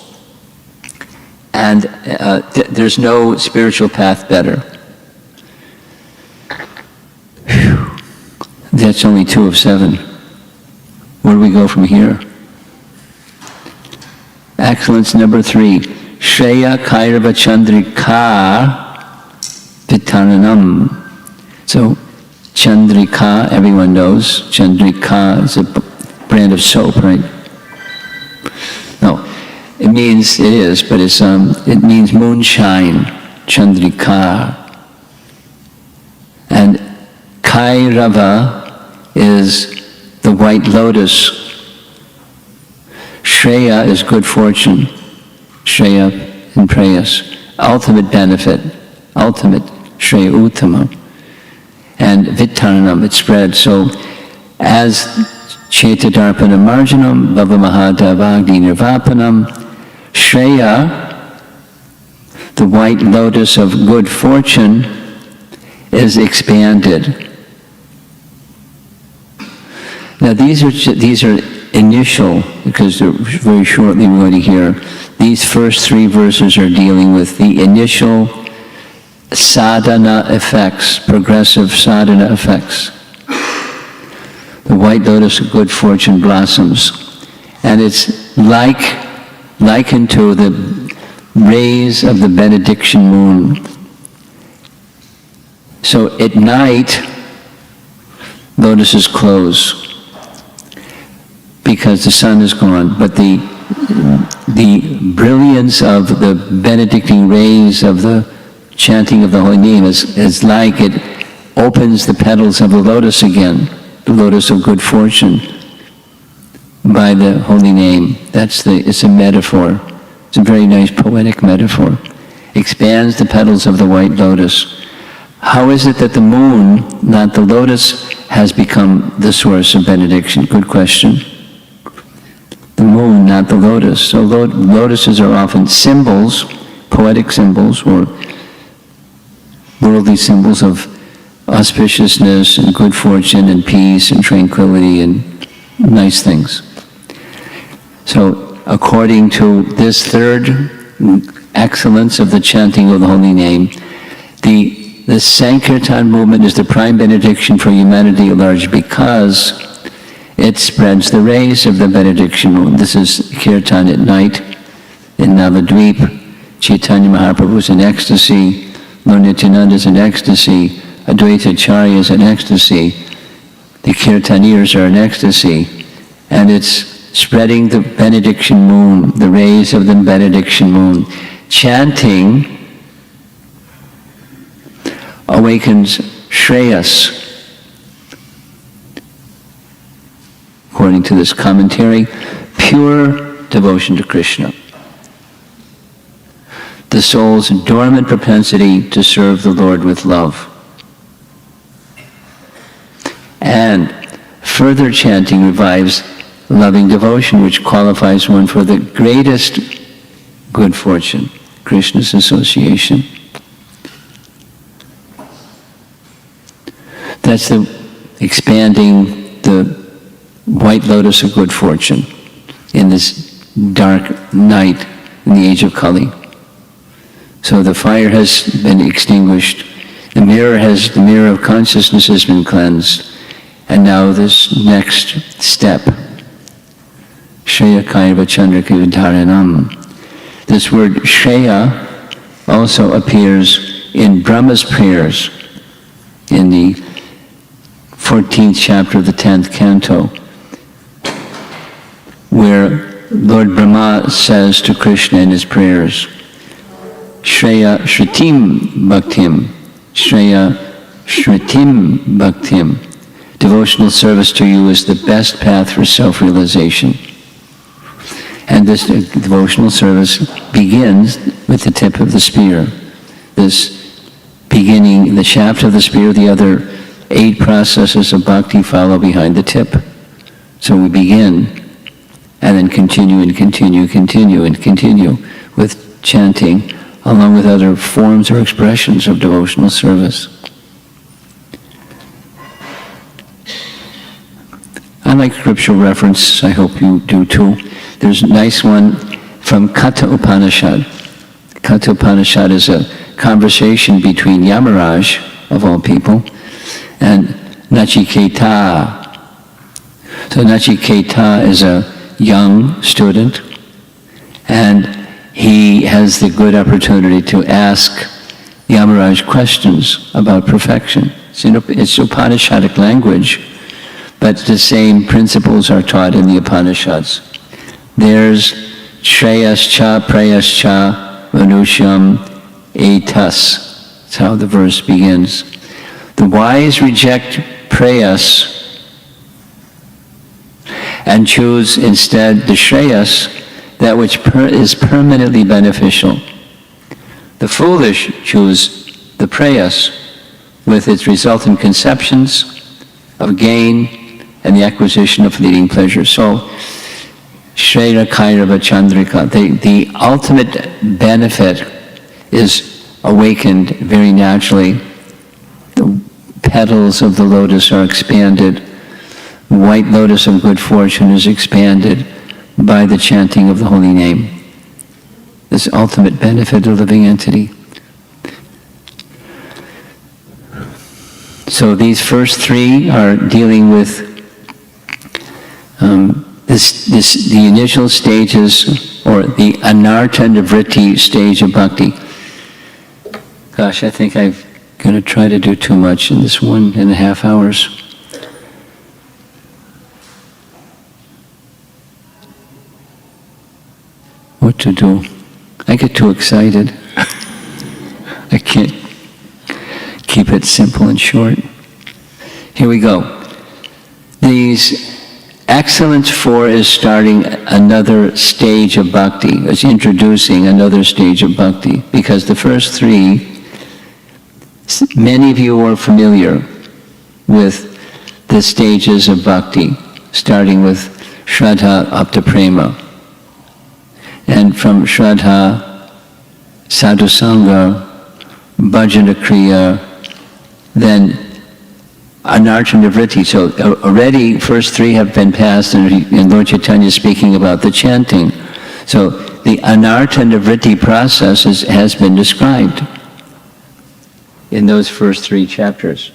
And there's no spiritual path better. Whew. That's only 2 of 7. Where do we go from here? Excellence number 3. Shreya Kairava Chandrika Vitaranam. So, Chandrika, everyone knows. Chandrika is a brand of soap, right? No, it is, but it means moonshine, Chandrika. And Kairava is the white lotus. Shreya is good fortune. Shreya and prayas. Ultimate benefit. Ultimate. Shreya Uttama. And Vitaranam, it spreads. So, as Chetadarpana Marjanam, Bhava Mahadavagni Nirvapanam, Shreya, the white lotus of good fortune, is expanded. Now these are initial, because very shortly we're going to hear, these first 3 verses are dealing with the initial sadhana effects, progressive sadhana effects. The white lotus of good fortune blossoms, and it's likened to the rays of the benediction moon. So at night, lotuses close because the sun is gone, but the brilliance of the benedicting rays of the chanting of the Holyname is like it opens the petals of the lotus again, the lotus of good fortune, by the Holyname. It's a metaphor. It's a very nice poetic metaphor. Expands the petals of the white lotus. How is it that the moon, not the lotus, has become the source of benediction? Good question. The moon, not the lotus. So lotuses are often symbols, poetic symbols, or worldly symbols of auspiciousness and good fortune and peace and tranquility and nice things. So according to this third excellence of the chanting of the holy name, the Sankirtan movement is the prime benediction for humanity at large because it spreads the rays of the benediction moon. This is Kirtan at night in Navadvip. Chaitanya Mahaprabhu is in ecstasy. Lord Nityananda is in ecstasy. Advaita Acharya is in ecstasy. The Kirtaniers are in ecstasy. And it's spreading the benediction moon, the rays of the benediction moon. Chanting awakens Shreyas. According to this commentary, pure devotion to Krishna. The soul's dormant propensity to serve the Lord with love. And further chanting revives loving devotion, which qualifies one for the greatest good fortune, Krishna's association. That's the expanding the white lotus of good fortune in this dark night in the age of Kali. So the fire has been extinguished. The mirror of consciousness has been cleansed. And now this next step, Shreya Kaiva Chandrika Vidharanam. This word Shreya also appears in Brahma's prayers in the 14th chapter of the 10th canto, where Lord Brahma says to Krishna in his prayers, Shreya Shritim Bhaktim, Shreya Shritim Bhaktim. Devotional service to you is the best path for self-realization. And this devotional service begins with the tip of the spear. This beginning, the shaft of the spear, the other 8 processes of bhakti follow behind the tip. So we begin and then continue and continue and continue and continue with chanting along with other forms or expressions of devotional service. I like scriptural reference, I hope you do too. There's a nice one from Katha Upanishad. Katha Upanishad is a conversation between Yamaraj, of all people, and Nachiketa. So Nachiketa is a young student, and he has the good opportunity to ask Yamaraj questions about perfection. It's Upanishadic language, but the same principles are taught in the Upanishads. There's Shreyascha Prayascha Manushyam Etas. That's how the verse begins. The wise reject prayas and choose instead the Shreyas, that which is permanently beneficial. The foolish choose the prayas with its resultant conceptions of gain and the acquisition of fleeting pleasure. So, Shreya Kairava Chandrika, the ultimate benefit is awakened very naturally. The petals of the lotus are expanded. The white lotus of good fortune is expanded by the chanting of the holy name. This ultimate benefit of the living entity. So these first three are dealing with the initial stages, or the anartha nivritti stage of bhakti. Gosh, I think I'm going to try to do too much in this 1.5 hours. What to do? I get too excited. I can't keep it simple and short. Here we go. These Excellence 4 is starting another stage of bhakti. It's introducing another stage of bhakti, because the first three, many of you are familiar with the stages of bhakti, starting with Shraddha up to Prema. And from Shraddha, Sadhusanga, Bhajana Kriya, then Anartha Nivritti. So already first three have been passed, and Lord Chaitanya is speaking about the chanting. So the Anartha Nivritti process has been described in those first three chapters.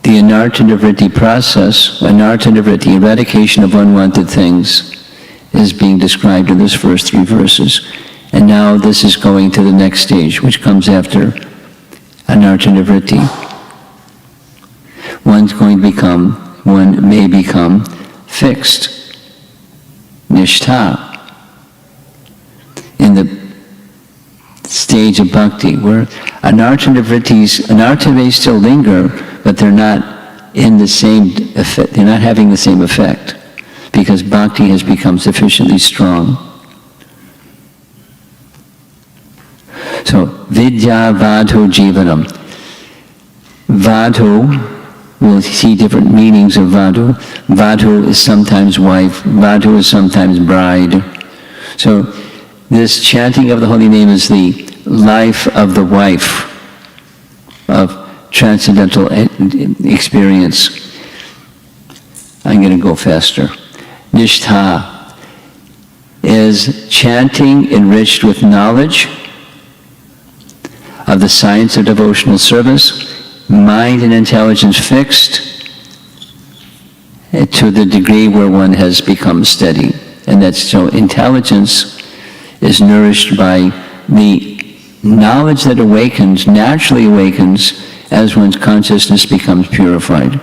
The Anartha Nivritti process, Anartha Nivritti, eradication of unwanted things, is being described in those first three verses. And now this is going to the next stage, which comes after Anartha Nivritti. One may become fixed, nishtha, in the stage of bhakti, where anartha may still linger, but they're not in the same effect, they're not having the same effect, because bhakti has become sufficiently strong. So, vidya vadhu jivanam. Vadhu, we'll see different meanings of vadhu. Vadhu is sometimes wife, vadhu is sometimes bride. So this chanting of the holy name is the life of the wife of transcendental experience. I'm going to go faster. Nishtha is chanting enriched with knowledge of the science of devotional service, mind and intelligence fixed to the degree where one has become steady. And that's so intelligence is nourished by the knowledge that awakens, naturally awakens, as one's consciousness becomes purified.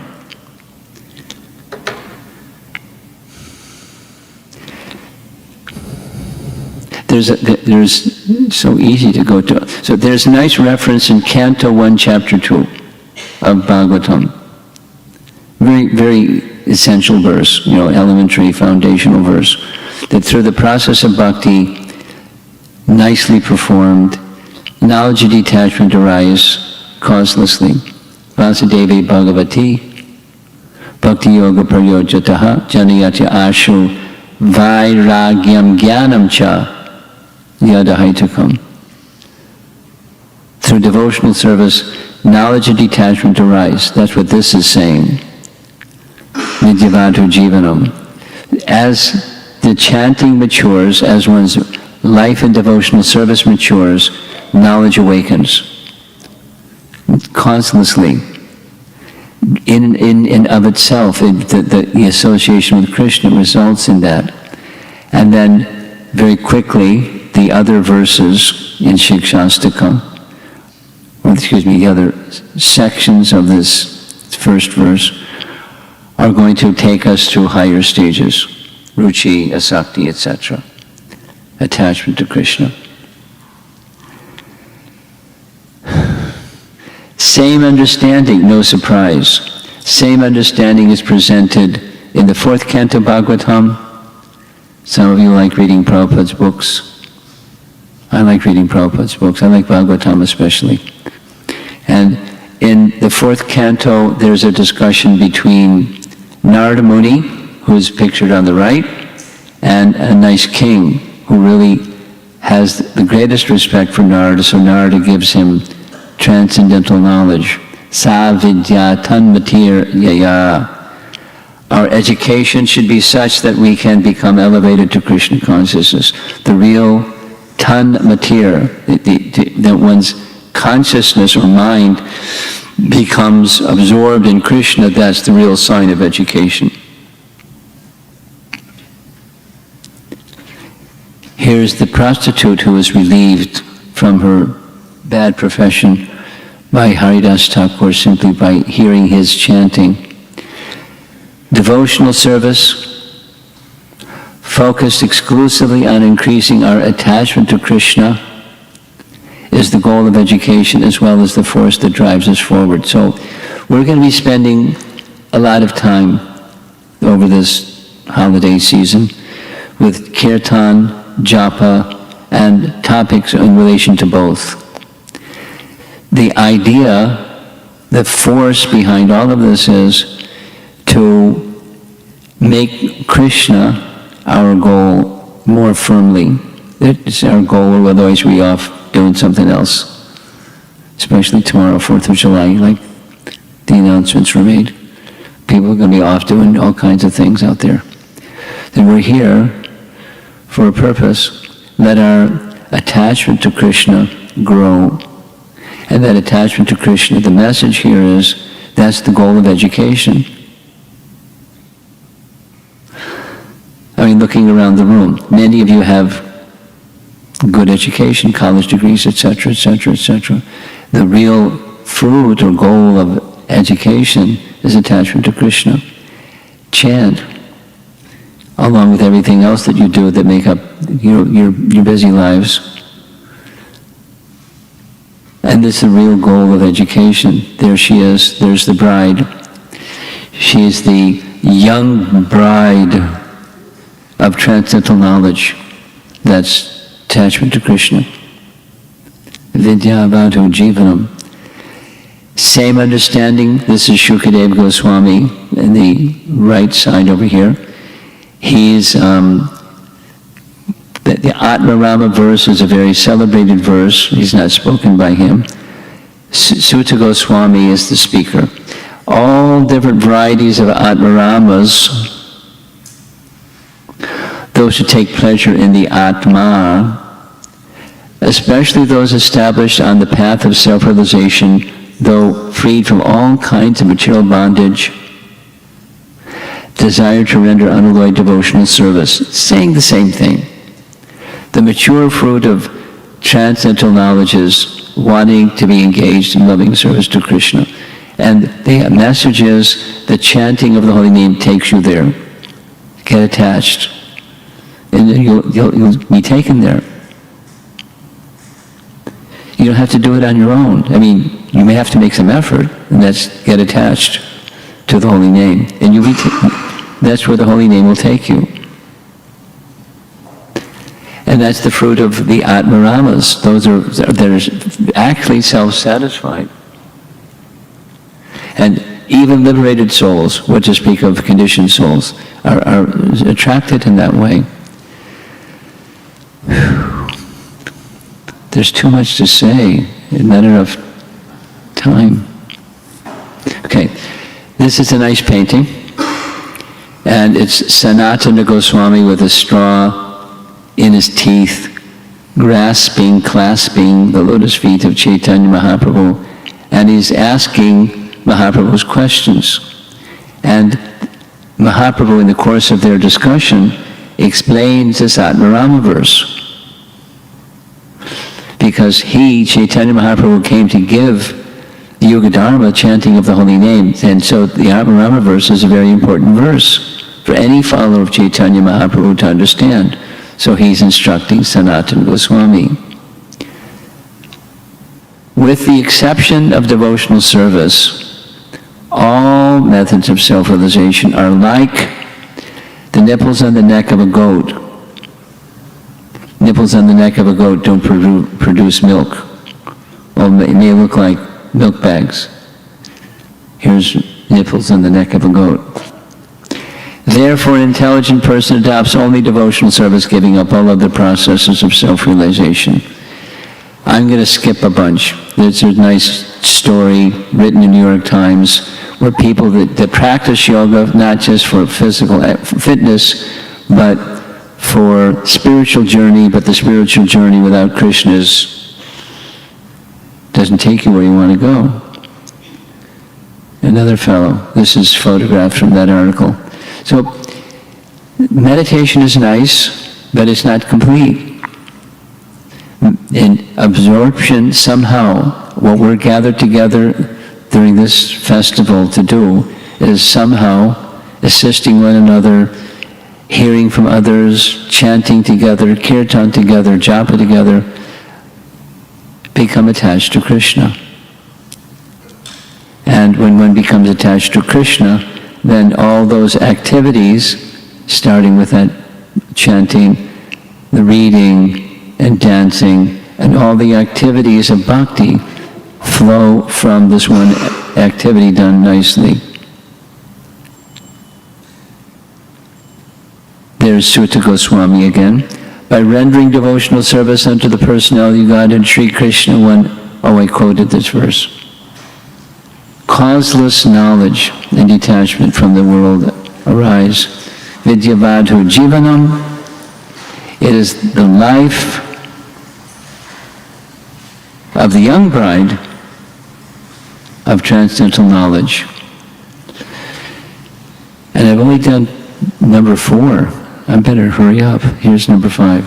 There's so easy to go to. So there's a nice reference in Canto 1, Chapter 2 of Bhagavatam. Very, very essential verse, elementary, foundational verse, that through the process of bhakti, nicely performed, knowledge and detachment arise causelessly. Vasudevi Bhagavati, Bhakti Yoga Praryojataha, Janayati Ashu, Vairagyam Jnanam Cha, Yadahaitakam. through devotional service, knowledge and detachment arise. That's what this is saying. Vidyavatu jivanam. As the chanting matures, as one's life in devotional service matures, knowledge awakens. Constantly. In and of itself, the association with Krishna results in that. And then, very quickly, the other verses in ISKCON, the other sections of this first verse, are going to take us to higher stages. Ruchi, asakti, etc. Attachment to Krishna. Same understanding, no surprise. Same understanding is presented in the 4th canto Bhagavatam. Some of you like reading Prabhupada's books. I like reading Prabhupada's books. I like Bhagavatam especially. And in the 4th canto, there's a discussion between Narada Muni, who is pictured on the right, and a nice king who really has the greatest respect for Narada, so Narada gives him transcendental knowledge. Sa vidya tanmatir yaya. Our education should be such that we can become elevated to Krishna consciousness. The real tanmatir, that one's consciousness or mind becomes absorbed in Krishna, that's the real sign of education. Here's the prostitute who is relieved from her bad profession by Haridas Thakur simply by hearing his chanting. Devotional service focused exclusively on increasing our attachment to Krishna is the goal of education as well as the force that drives us forward. So we're going to be spending a lot of time over this holiday season with kirtan, japa, and topics in relation to both. The idea, the force behind all of this is to make Krishna our goal more firmly. It's our goal, otherwise we're off doing something else. Especially tomorrow, 4th of July, like the announcements were made. People are going to be off doing all kinds of things out there. Then we're here for a purpose. Let our attachment to Krishna grow. And that attachment to Krishna, the message here is, that's the goal of education. I mean, looking around the room, many of you have good education, college degrees, etc., etc., etc. The real fruit or goal of education is attachment to Krishna. Chant, along with everything else that you do that make up your busy lives. And this is the real goal of education. There she is, there's the bride. She is the young bride of transcendental knowledge. That's attachment to Krishna. Vidyavatu jivanam. Same understanding. This is Shukadeva Goswami in the right side over here. He's the Atmarama verse is a very celebrated verse. He's not spoken by him. Sutta Goswami is the speaker. All different varieties of Atmaramas, those who take pleasure in the Atma, especially those established on the path of self-realization, though freed from all kinds of material bondage, desire to render unalloyed devotional service. It's saying the same thing. The mature fruit of transcendental knowledge is wanting to be engaged in loving service to Krishna. And the message is, the chanting of the holy name takes you there. Get attached. And you'll be taken there. You don't have to do it on your own. I mean, you may have to make some effort, and that's get attached to the holy name. And you'll be that's where the holy name will take you. And that's the fruit of the Atmaramas. Those are actually self-satisfied. And even liberated souls, what to speak of conditioned souls, are attracted in that way. There's too much to say. not enough time. Okay, this is a nice painting, and it's Sanatana Goswami with a straw in his teeth, clasping the lotus feet of Chaitanya Mahaprabhu, and he's asking Mahaprabhu's questions. And Mahaprabhu, in the course of their discussion, explains this Atmarama verse. Because Chaitanya Mahaprabhu, came to give the Yugadharma chanting of the holy name. And so the Atmarama verse is a very important verse for any follower of Chaitanya Mahaprabhu to understand. So he's instructing Sanatana Goswami. With the exception of devotional service, all methods of self-realization are like the nipples on the neck of a goat. Nipples on the neck of a goat don't produce milk. Well, it may look like milk bags. Here's nipples on the neck of a goat. Therefore, an intelligent person adopts only devotional service, giving up all other processes of self-realization. I'm going to skip a bunch. There's a nice story written in the New York Times where people that practice yoga, not just for physical fitness, but for spiritual journey, but the spiritual journey without Krishna doesn't take you where you want to go. Another fellow, this is photographed from that article. So, meditation is nice, but it's not complete. In absorption, somehow, what we're gathered together during this festival to do is somehow assisting one another, hearing from others, chanting together, kirtan together, japa together, become attached to Krishna. And when one becomes attached to Krishna, then all those activities, starting with that chanting, the reading and dancing, and all the activities of bhakti flow from this one activity done nicely. There's Sutta Goswami again. By rendering devotional service unto the personality of God and Sri Krishna, I quoted this verse. Causeless knowledge and detachment from the world arise. Vidyavadhu jivanam. It is the life of the young bride of transcendental knowledge. And I've only done number 4. I better hurry up. Here's number 5.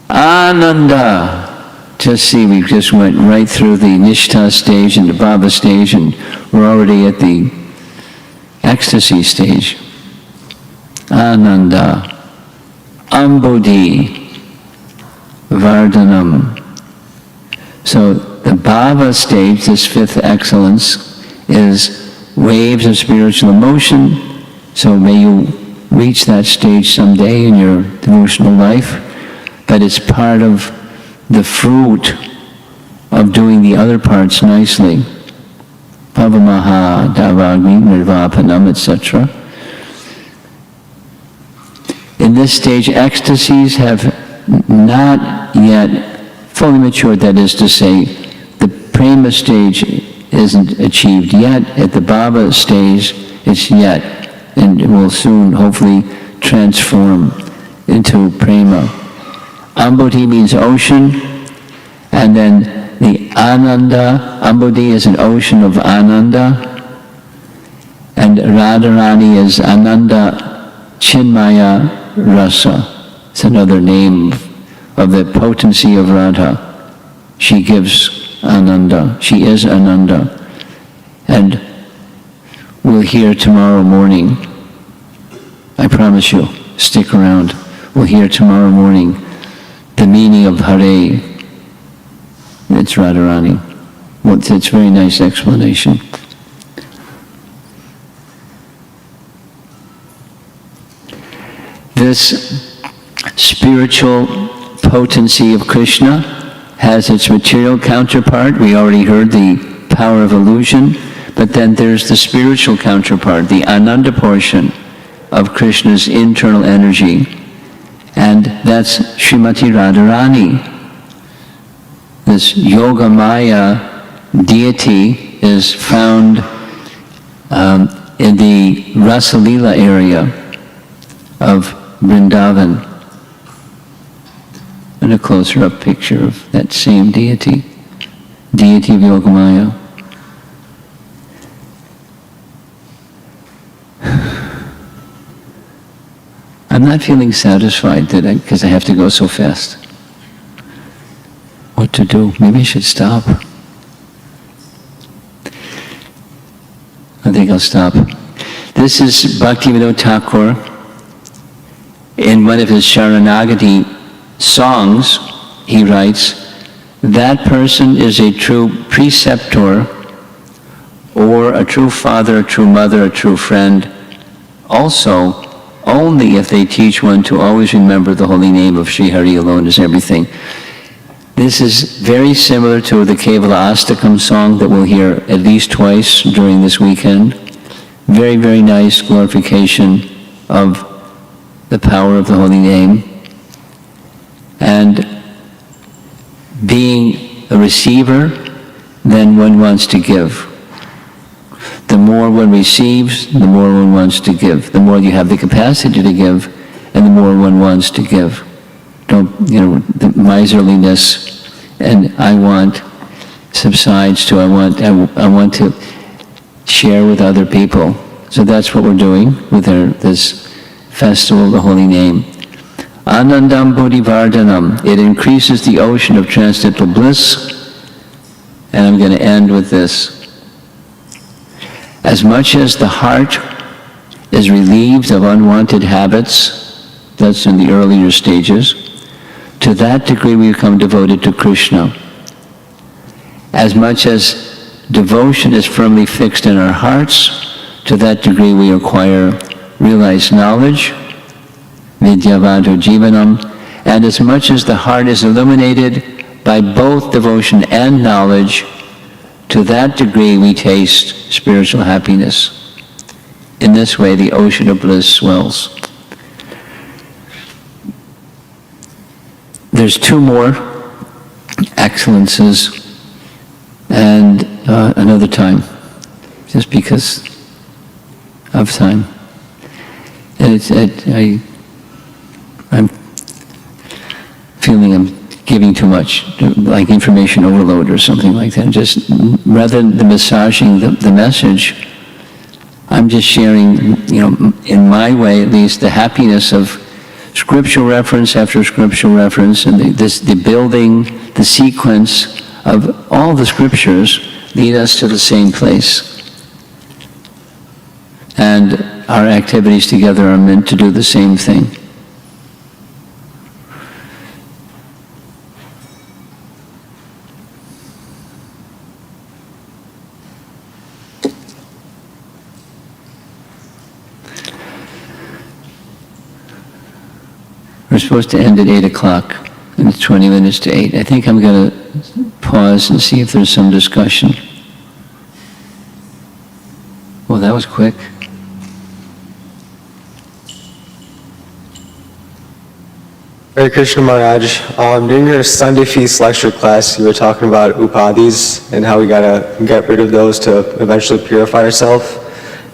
Ananda. Just see, we just went right through the Nishtha stage and the Bhava stage, and we're already at the ecstasy stage. Ananda. Ambodhi. Vardhanam. So the Bhava stage, this 5th excellence, is waves of spiritual emotion. So may you reach that stage someday in your devotional life, but it's part of the fruit of doing the other parts nicely. Pavamaha, Davagni, Nirvapanam, etc. In this stage, ecstasies have not yet fully matured. That is to say, the prema stage isn't achieved yet. At the bhava stage, it's yet, and it will soon, hopefully, transform into prema. Ambodhi means ocean, and then the Ananda, Ambodhi is an ocean of Ananda, and Radharani is Ananda Chinmaya Rasa. It's another name of the potency of Radha. She gives Ananda. She is Ananda. And we'll hear tomorrow morning. I promise you, stick around. We'll hear tomorrow morning the meaning of Hare. It's Radharani. It's a very nice explanation. This spiritual potency of Krishna has its material counterpart. We already heard the power of illusion, but then there's the spiritual counterpart, the Ananda portion of Krishna's internal energy. And that's Srimati Radharani. this Yogamaya deity is found in the Rasalila area of Vrindavan. And a closer up picture of that same deity of Yogamaya. I'm not feeling satisfied today because I have to go so fast. What to do? Maybe I should stop. I think I'll stop. This is Bhaktivinoda Thakur in one of his Sharanagati songs. He writes, that person is a true preceptor or a true father, a true mother, a true friend, also only if they teach one to always remember the holy name of Sri Hari alone is everything. This is very similar to the Kevala Astakam song that we'll hear at least twice during this weekend. Very, very nice glorification of the power of the holy name. And being a receiver, then one wants to give. The more one receives, the more one wants to give. The more you have the capacity to give, and the more one wants to give. The miserliness and I want subsides to I want to share with other people. So that's what we're doing with this festival of the holy name. Anandam Bodhivardhanam. It increases the ocean of transcendental bliss. And I'm going to end with this. As much as the heart is relieved of unwanted habits, that's in the earlier stages, to that degree we become devoted to Krishna. As much as devotion is firmly fixed in our hearts, to that degree we acquire realized knowledge, vidyavado jivanam, and as much as the heart is illuminated by both devotion and knowledge, to that degree we taste spiritual happiness. In this way the ocean of bliss swells. There's two more excellences and another time, just because of time. And I'm feeling I'm giving too much, like information overload or something like that. Just rather than massaging the message, I'm just sharing, in my way at least, the happiness of scriptural reference after scriptural reference, and the building, the sequence of all the scriptures lead us to the same place. And our activities together are meant to do the same thing. We're supposed to end at 8 o'clock, and it's 20 minutes to 8. I think I'm going to pause and see if there's some discussion. Well, that was quick. Hare Krishna Maharaj, during your Sunday Feast lecture class, you were talking about upadhis and how we gotta get rid of those to eventually purify ourselves.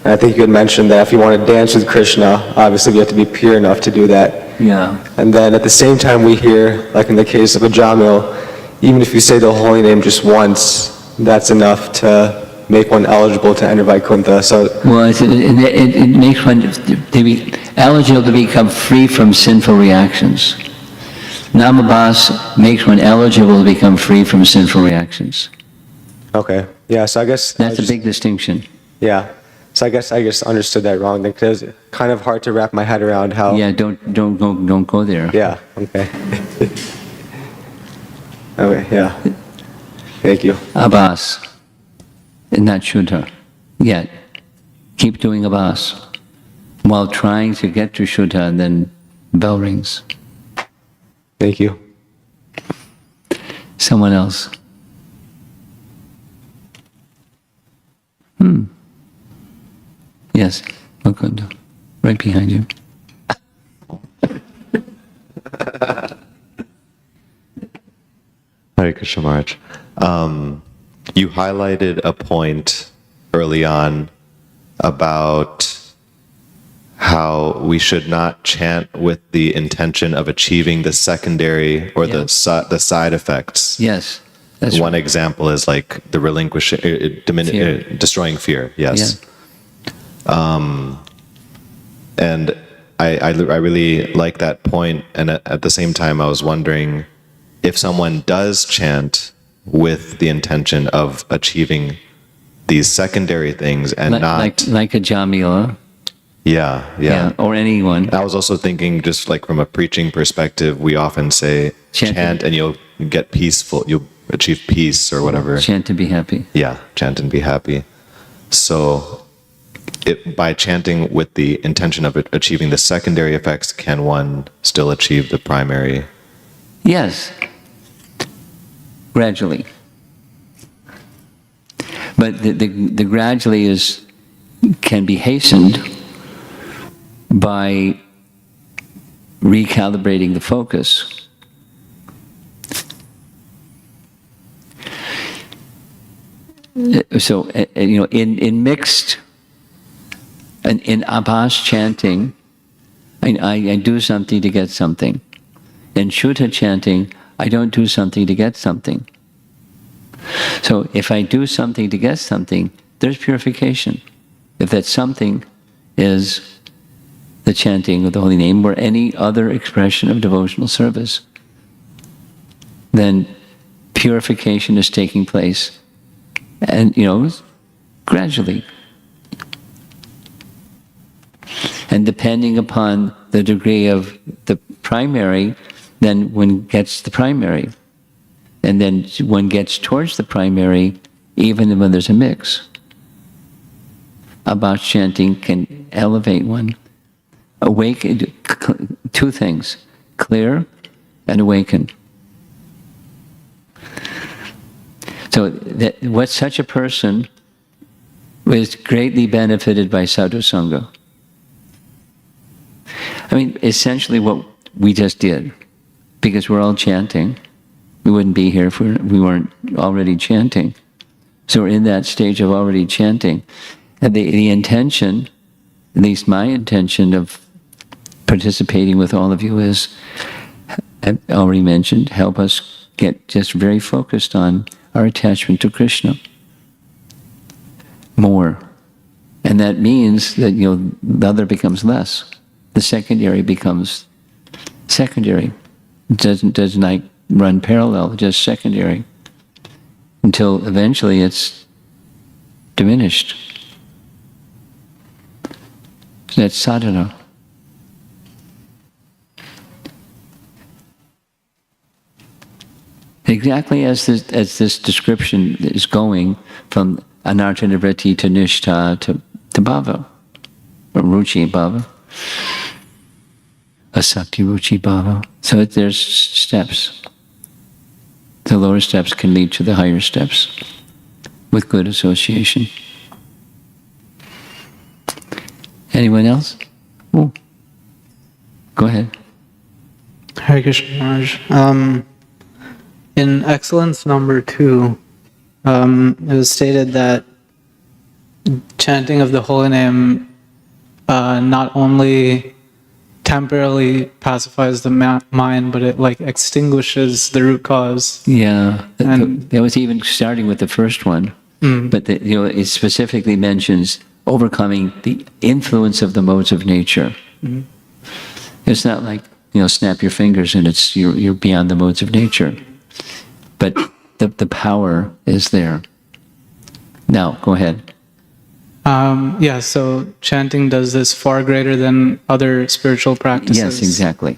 And I think you had mentioned that if you want to dance with Krishna, obviously we have to be pure enough to do that. Yeah. And then at the same time we hear, like in the case of a Jamil, even if you say the holy name just once, that's enough to make one eligible to enter Vaikuntha. So, well, it makes one to be eligible to become free from sinful reactions. Namabhas makes one eligible to become free from sinful reactions. okay, yeah. So I guess That's a big distinction. Yeah. So I guess I just understood that wrong. Because it's kind of hard to wrap my head around how. Yeah, don't go there. Yeah. Okay. Okay. Yeah. Thank you. Abbas, not Shuddha, yet. Keep doing Abbas while trying to get to Shuddha, and then bell rings. Thank you. Someone else. Yes, Mukunda, right behind you. Hare Krishna Maharaj. You highlighted a point early on about how we should not chant with the intention of achieving the secondary or the side effects. Yes. That's One right. example is like the relinquishing, destroying fear. Yes. And I really like that point. And at the same time, I was wondering if someone does chant with the intention of achieving these secondary things and like a Jamila. Yeah. Or anyone. I was also thinking, just like from a preaching perspective, we often say chant and you'll get peaceful, you'll achieve peace or whatever. Chant to be happy. Yeah, chant and be happy. So by chanting with the intention of achieving the secondary effects, can one still achieve the primary? Yes. Gradually. But the gradually can be hastened by recalibrating the focus. So, in mixed, in Abhas chanting, I do something to get something. In Shuddha chanting, I don't do something to get something. So if I do something to get something, there's purification. If that something is the chanting of the holy name or any other expression of devotional service, then purification is taking place. And, gradually. And depending upon the degree of the primary, then one gets the primary. And then one gets towards the primary even when there's a mix. Abhas chanting can elevate one. Awaken, two things, clear and awaken. So what such a person was greatly benefited by sadhu sangha. Essentially what we just did, because we're all chanting. We wouldn't be here if we weren't already chanting. So we're in that stage of already chanting. And the intention, at least my intention of participating with all of you is, I've already mentioned, help us get just very focused on our attachment to Krishna more. And that means that, the other becomes less. The secondary becomes secondary. It doesn't like run parallel, just secondary, until eventually it's diminished. So that's sadhana. Exactly as this description is going from anartha-nivritti to nishtha to bhava, or ruchi bhava, asakti ruchi bhava. So there's steps. The lower steps can lead to the higher steps with good association. Anyone else? Oh. Go ahead. Hare Krishna Maharaj. In Excellence number 2, it was stated that chanting of the holy name not only temporarily pacifies the mind, but it extinguishes the root cause. Yeah, And that was even starting with the first one, but it specifically mentions overcoming the influence of the modes of nature. It's not like snap your fingers and you're beyond the modes of nature, but the power is there. Now, go ahead. So chanting does this far greater than other spiritual practices. Yes, exactly.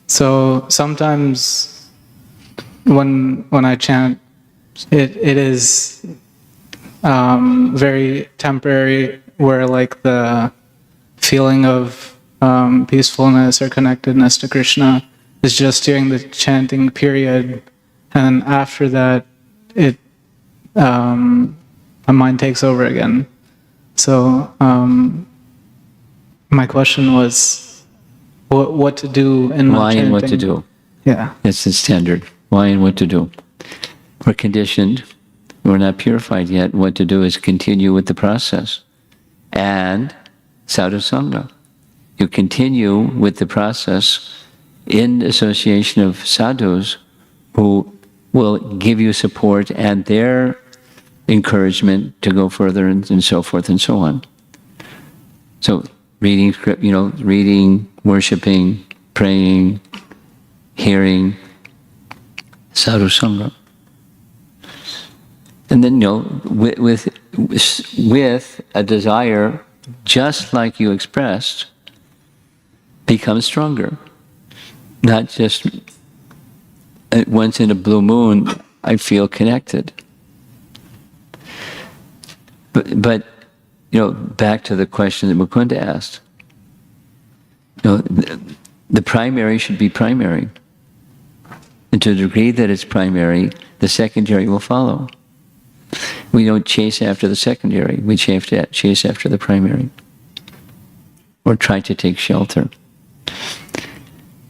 So sometimes when I chant, it is very temporary, where the feeling of peacefulness or connectedness to Krishna is just during the chanting period, and after that, my mind takes over again. So my question was, what to do in my Why chanting? and what to do. Yeah. That's the standard. why and what to do. We're conditioned. We're not purified yet. What to do is continue with the process. And sadhu sangha. You continue with the process in association of sadhus who will give you support and their encouragement to go further and so forth and so on. So reading script, reading, worshiping, praying, hearing, sadhu sangha. And then, with a desire, just like you expressed, become stronger. Not just once in a blue moon, I feel connected. But back to the question that Mukunda asked. The primary should be primary. And to the degree that it's primary, the secondary will follow. We don't chase after the secondary, we chase after the primary. Or try to take shelter.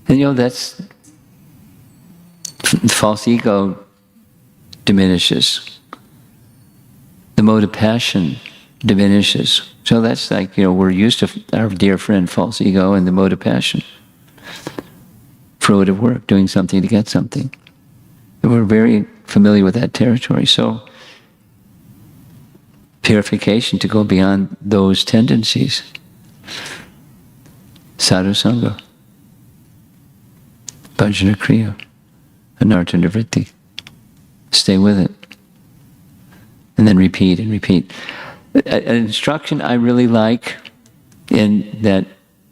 And that's false ego diminishes. The mode of passion diminishes. So that's like, we're used to our dear friend false ego and the mode of passion. Fruitive work, doing something to get something. And we're very familiar with that territory. So purification to go beyond those tendencies. Sadhu sangha. Bhajana kriya. Anartha nivritti. Stay with it. And then repeat and repeat. An instruction I really like in that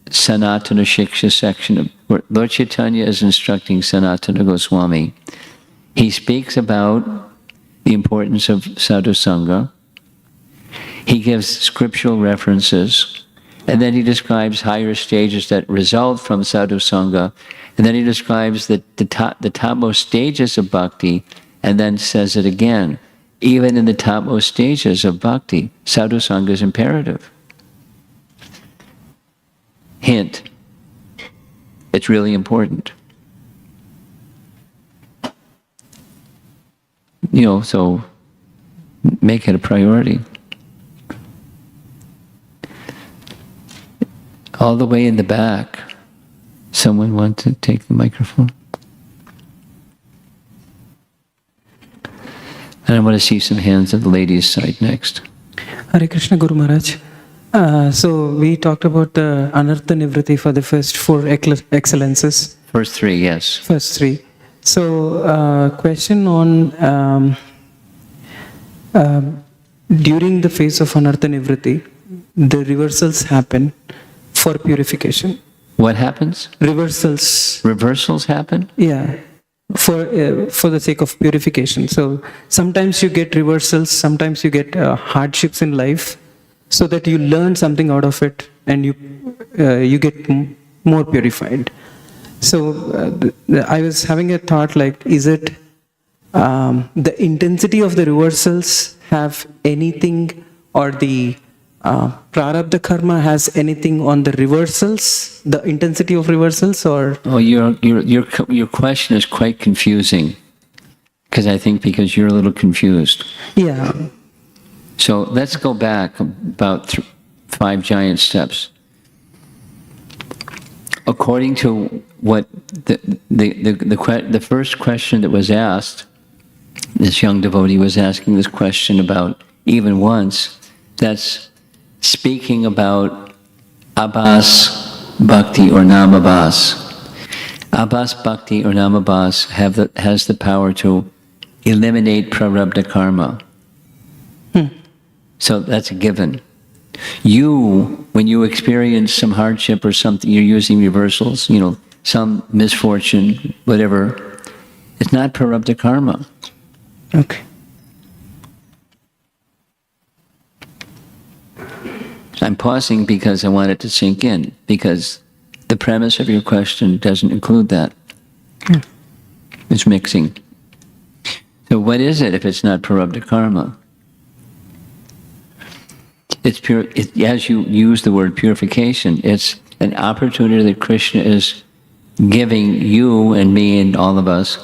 Sanatana Shiksha section, where Lord Chaitanya is instructing Sanatana Goswami. He speaks about the importance of sadhu sangha. He gives scriptural references, and then he describes higher stages that result from sadhu sangha, and then he describes the topmost stages of bhakti, and then says it again. Even in the topmost stages of bhakti, sadhu sangha is imperative. Hint, it's really important. So make it a priority. All the way in the back, someone want to take the microphone? And I want to see some hands on the ladies' side next. Hare Krishna Guru Maharaj. So we talked about the Anartha Nivritti for the first 4 excellences. First 3, yes. First 3. So question on during the phase of Anartha Nivritti, the reversals happen for purification. What happens? Reversals. Reversals happen? Yeah. For the sake of purification. So sometimes you get reversals, sometimes you get hardships in life, so that you learn something out of it and you get more purified. So I was having a thought like, is it the intensity of the reversals have anything, or the prarabdha karma has anything on the reversals, the intensity of reversals, or? Oh, your question is quite confusing, because you're a little confused. Yeah. So let's go back about 5 giant steps. According to what the first question that was asked, this young devotee was asking this question about even once, that's speaking about Abhas Bhakti or Namabhas. Abhas Bhakti or Namabhas has the power to eliminate prarabdha karma. So that's a given. When you experience some hardship or something, you're using reversals, some misfortune, whatever, it's not prarabdha karma. Okay. I'm pausing because I want it to sink in, because the premise of your question doesn't include that. Yeah. It's mixing. So what is it if it's not prarabdha karma? It's pure, as you use the word purification, it's an opportunity that Krishna is giving you and me and all of us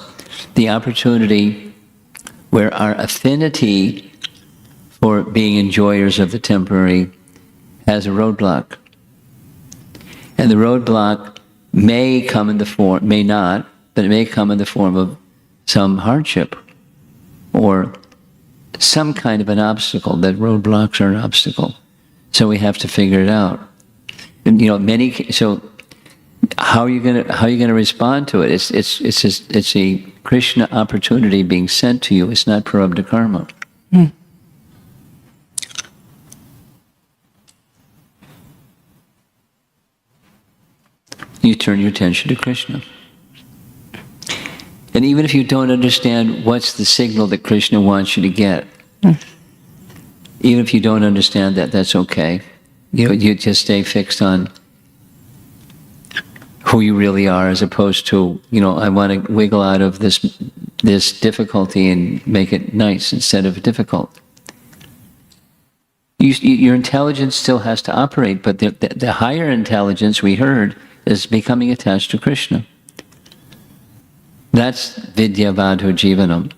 the opportunity where our affinity for being enjoyers of the temporary has a roadblock. And the roadblock may come in the form, may not, but it may come in the form of some hardship or some kind of an obstacle. That roadblocks are an obstacle. So we have to figure it out. And, so how are you gonna respond to it? It's a Krishna opportunity being sent to you. It's not prarabdha karma. You turn your attention to Krishna. And even if you don't understand what's the signal that Krishna wants you to get, even if you don't understand that, that's okay. You just stay fixed on who you really are, as opposed to, I want to wiggle out of this difficulty and make it nice instead of difficult. Your intelligence still has to operate, but the higher intelligence, we heard, is becoming attached to Krishna. That's vidya vadho jivanam.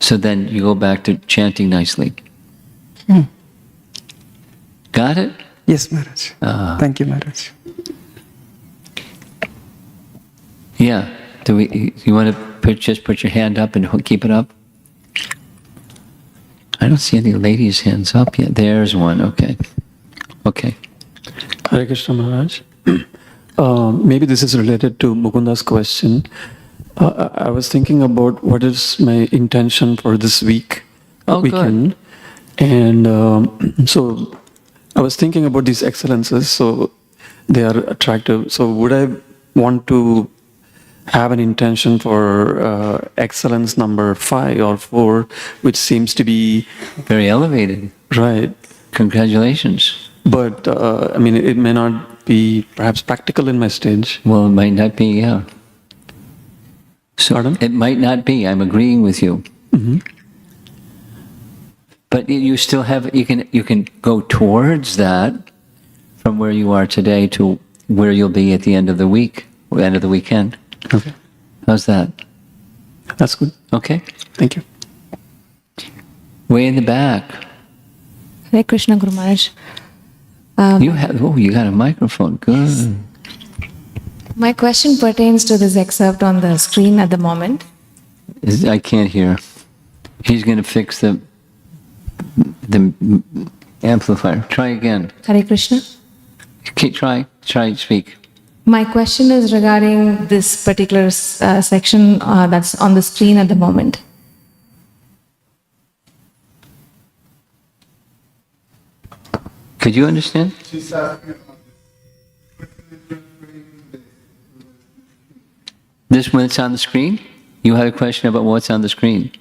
So then you go back to chanting nicely. Got it? Yes, Maharaj. Thank you, Maharaj. Yeah. You want to just put your hand up and keep it up? I don't see any ladies' hands up yet. There's one. Okay. Okay. Hare Krishna Maharaj. Maybe this is related to Mukunda's question. I was thinking about what is my intention for this weekend. And so I was thinking about these excellences, so they are attractive. So would I want to have an intention for excellence number 5 or 4, which seems to be very elevated? Right. Congratulations. But it may not be perhaps practical in my stage. Well, it might not be, yeah. So Pardon? It might not be. I'm agreeing with you. Mm-hmm. But you still have, you can go towards that from where you are today to where you'll be at the end of the week, or end of the weekend. Okay. How's that? That's good. Okay. Thank you. Way in the back. Hare Krishna, Guru Maharaj. You got a microphone. Good. My question pertains to this excerpt on the screen at the moment. I can't hear. He's going to fix the amplifier. Try again. Hare Krishna. Okay, try, speak. My question is regarding this particular section that's on the screen at the moment. Could you understand? She's asking about This when it's on the screen? You had a question about what's on the screen.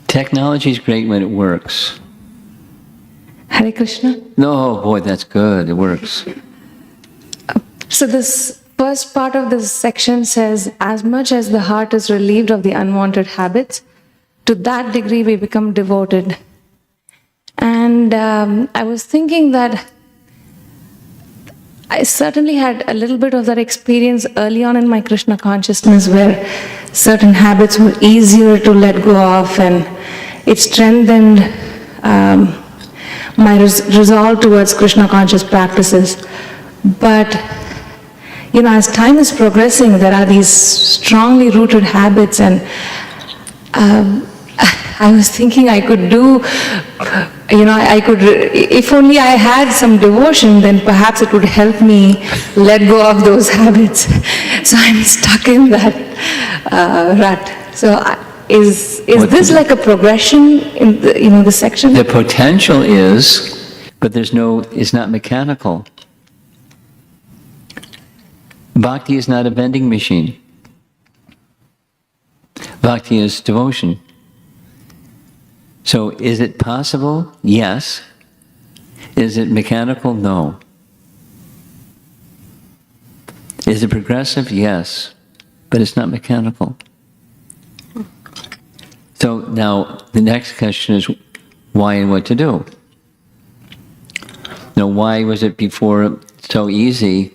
Technology is great when it works. Hare Krishna. No, boy, that's good. It works. So this first part of this section says, as much as the heart is relieved of the unwanted habits, to that degree we become devoted. And I was thinking that I certainly had a little bit of that experience early on in my Krishna consciousness, where certain habits were easier to let go of, and it strengthened my resolve towards Krishna conscious practices. But as time is progressing, there are these strongly rooted habits, and I was thinking I could do, if only I had some devotion, then perhaps it would help me let go of those habits. So I'm stuck in that rut. So is this like a progression in the section? The potential is, but it's not mechanical. Bhakti is not a vending machine. Bhakti is devotion. So is it possible? Yes. Is it mechanical? No. Is it progressive? Yes. But it's not mechanical. So now the next question is why and what to do. why was it before so easy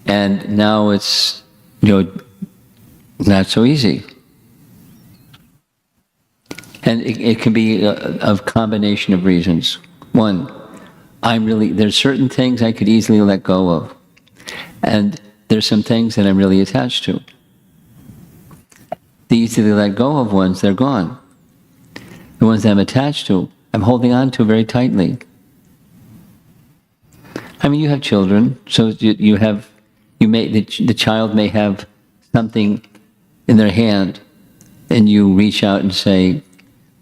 and now it's, not so easy? And it can be a combination of reasons. One, there's certain things I could easily let go of. And there's some things that I'm really attached to. The easily let go of ones, they're gone. The ones that I'm attached to, I'm holding on to very tightly. I mean, you have children, so the child may have something in their hand, and you reach out and say,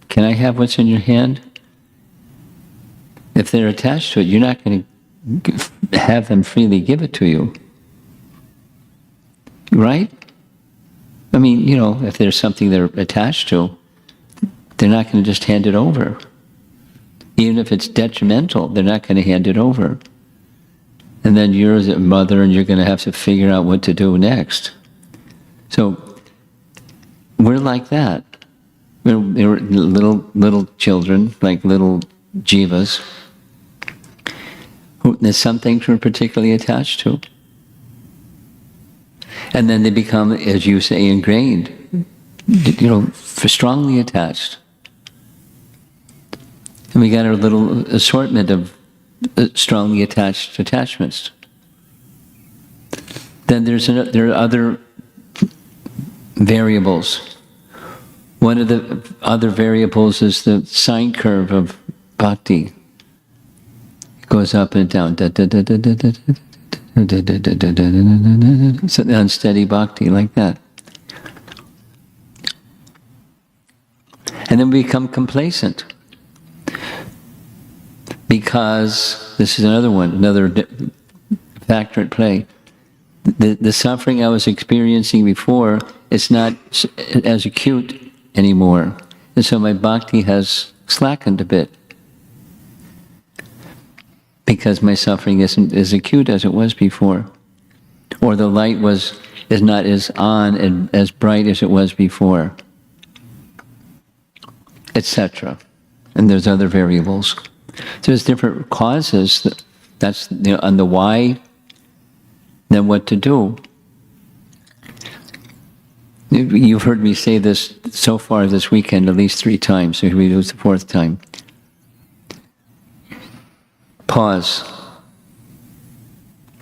"Can I have what's in your hand?" If they're attached to it, you're not going to have them freely give it to you. Right? I mean, if there's something they're attached to, they're not going to just hand it over. Even if it's detrimental, they're not going to hand it over. And then you're a mother and you're going to have to figure out what to do next. So, we're like that. We're little children, like little jivas. There's some things we're particularly attached to. And then they become, as you say, ingrained, strongly attached. And we got a little assortment of strongly attached attachments. Then there are other variables. One of the other variables is the sine curve of bhakti. It goes up and down. So unsteady bhakti, like that. And then we become complacent. Because, this is another factor at play. The suffering I was experiencing before, it's not as acute anymore. And so my bhakti has slackened a bit. Because my suffering isn't as acute as it was before. Or the light is not as on and as bright as it was before. Etc. And there's other variables. There's different causes. That's on the why, then what to do. You've heard me say this so far this weekend at least 3 times, so here we do it the 4th time. Pause,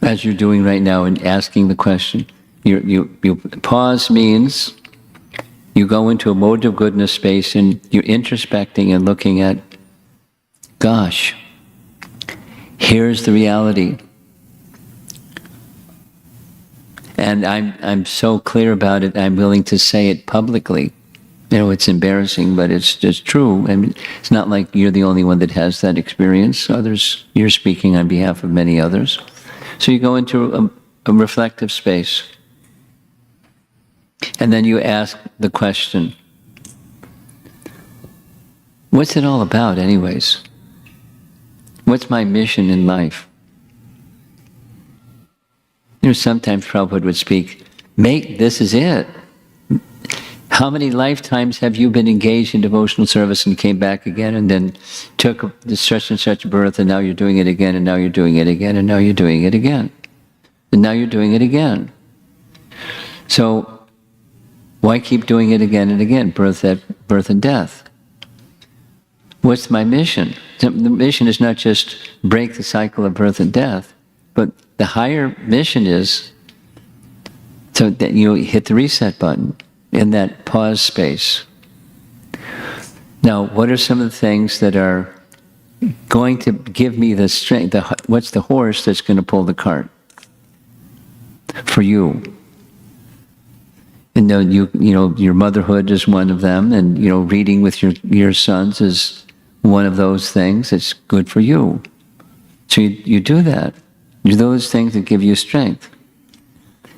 as you're doing right now and asking the question. You pause means you go into a mode of goodness space and you're introspecting and looking at, gosh, here's the reality. And I'm so clear about it, I'm willing to say it publicly. It's embarrassing, but it's just true. I mean, it's not like you're the only one that has that experience. You're speaking on behalf of many others. So you go into a reflective space. And then you ask the question, what's it all about anyways? What's my mission in life? Sometimes Prabhupada would speak, this is it. How many lifetimes have you been engaged in devotional service and came back again and then took such and such birth and now you're doing it again and now you're doing it again and now you're doing it again. And now you're doing it again. So why keep doing it again and again, birth and death? What's my mission? The mission is not just break the cycle of birth and death, but the higher mission is so that you hit the reset button in that pause space. Now, what are some of the things that are going to give me the strength? What's the horse that's going to pull the cart for you? And your motherhood is one of them, and reading with your sons is one of those things. It's good for you. So you do that. Do those things that give you strength.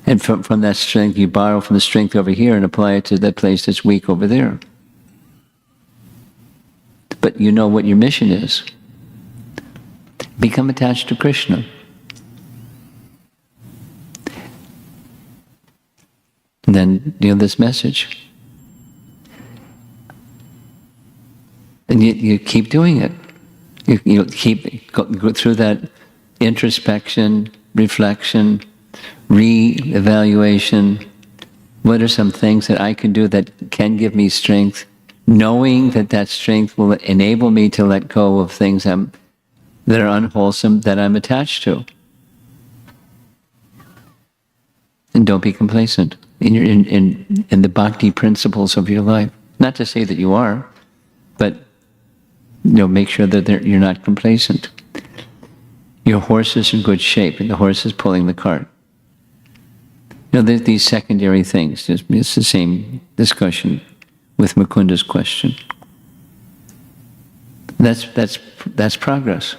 And from that strength, you borrow from the strength over here and apply it to that place that's weak over there. But you know what your mission is. Become attached to Krishna. And then, this message. And you keep doing it. You keep go through that introspection, reflection, re-evaluation. What are some things that I can do that can give me strength, knowing that that strength will enable me to let go of things that are unwholesome, that I'm attached to. And don't be complacent in the bhakti principles of your life. Not to say that you are, but make sure that you're not complacent. Your horse is in good shape, and the horse is pulling the cart. There's these secondary things. It's the same discussion with Mukunda's question. That's progress.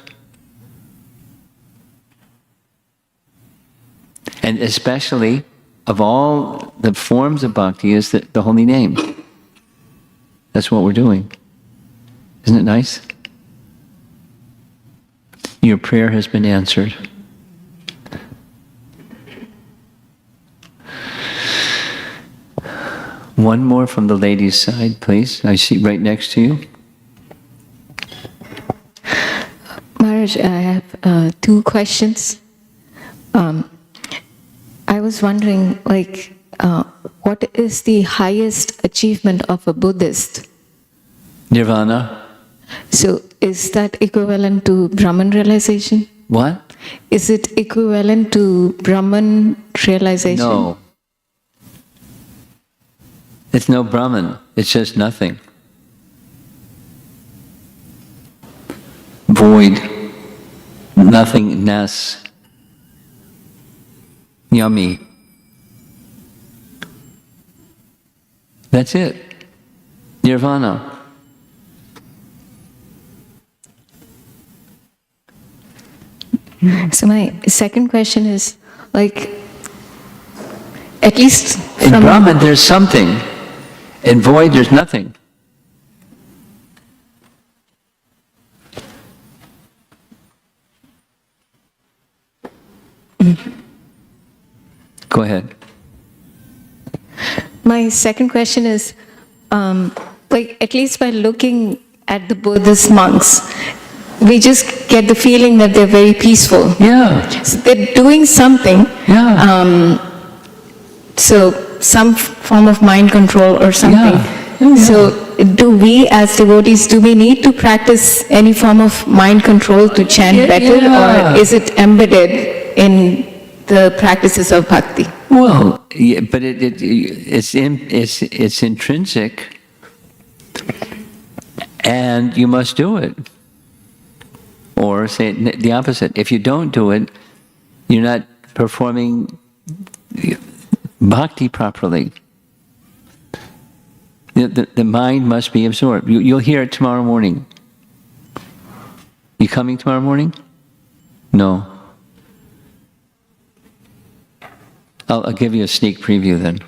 And especially, of all the forms of bhakti, is the holy name. That's what we're doing. Isn't it nice? Your prayer has been answered. One more from the ladies' side, please. I see right next to you. Maharaj, I have 2 questions. I was wondering, what is the highest achievement of a Buddhist? Nirvana. So, is that equivalent to Brahman realization? What? Is it equivalent to Brahman realization? No. It's no Brahman. It's just nothing. Void. Nothingness. Yummy. That's it. Nirvana. So my second question is, at least In from... Brahman there's something. In void there's nothing. Go ahead. My second question is, at least by looking at the Buddhist monks, we just get the feeling that they're very peaceful. Yeah. So they're doing something. Yeah. So some form of mind control or something. Yeah. So do we as devotees, do we need to practice any form of mind control to chant better? Yeah. Or is it embedded in the practices of bhakti? Well, yeah, but it's intrinsic, and you must do it. Or say the opposite. If you don't do it, you're not performing bhakti properly. The mind must be absorbed. You'll hear it tomorrow morning. You coming tomorrow morning? No. I'll give you a sneak preview then.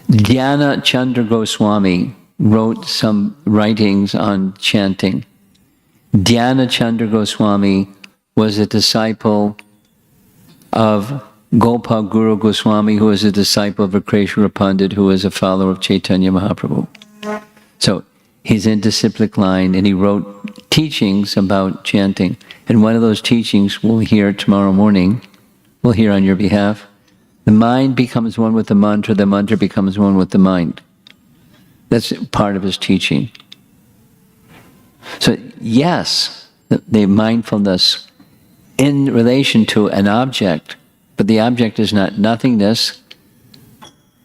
Dhyana Chandra Goswami wrote some writings on chanting. Dhyana Chandra Goswami was a disciple of Gopal Guru Goswami, who was a disciple of Akreshwara Pandit, who was a follower of Chaitanya Mahaprabhu. So he's in disciplic line, and he wrote teachings about chanting. And one of those teachings we'll hear tomorrow morning, we'll hear on your behalf. The mind becomes one with the mantra becomes one with the mind. That's part of his teaching. So yes, the mindfulness in relation to an object, but the object is not nothingness,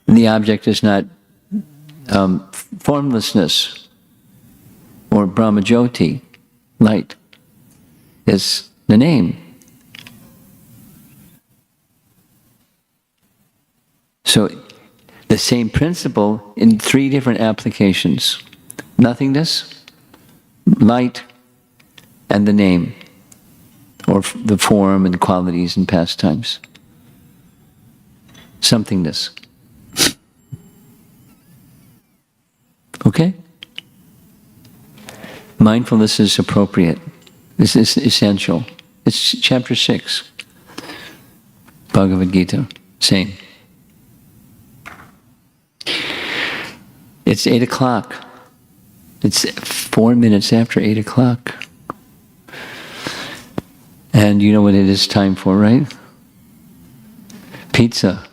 and the object is not formlessness or Brahmajyoti, light. It's the name. So the same principle in 3 different applications: nothingness, light, and the name, or the form and qualities and pastimes. Somethingness. Okay? Mindfulness is appropriate. This is essential. It's chapter 6, Bhagavad Gita, same. It's 8 o'clock. It's 4 minutes after 8 o'clock. And you know what it is time for, right? Pizza.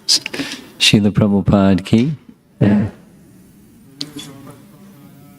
Srila Prabhupada ki. Yeah.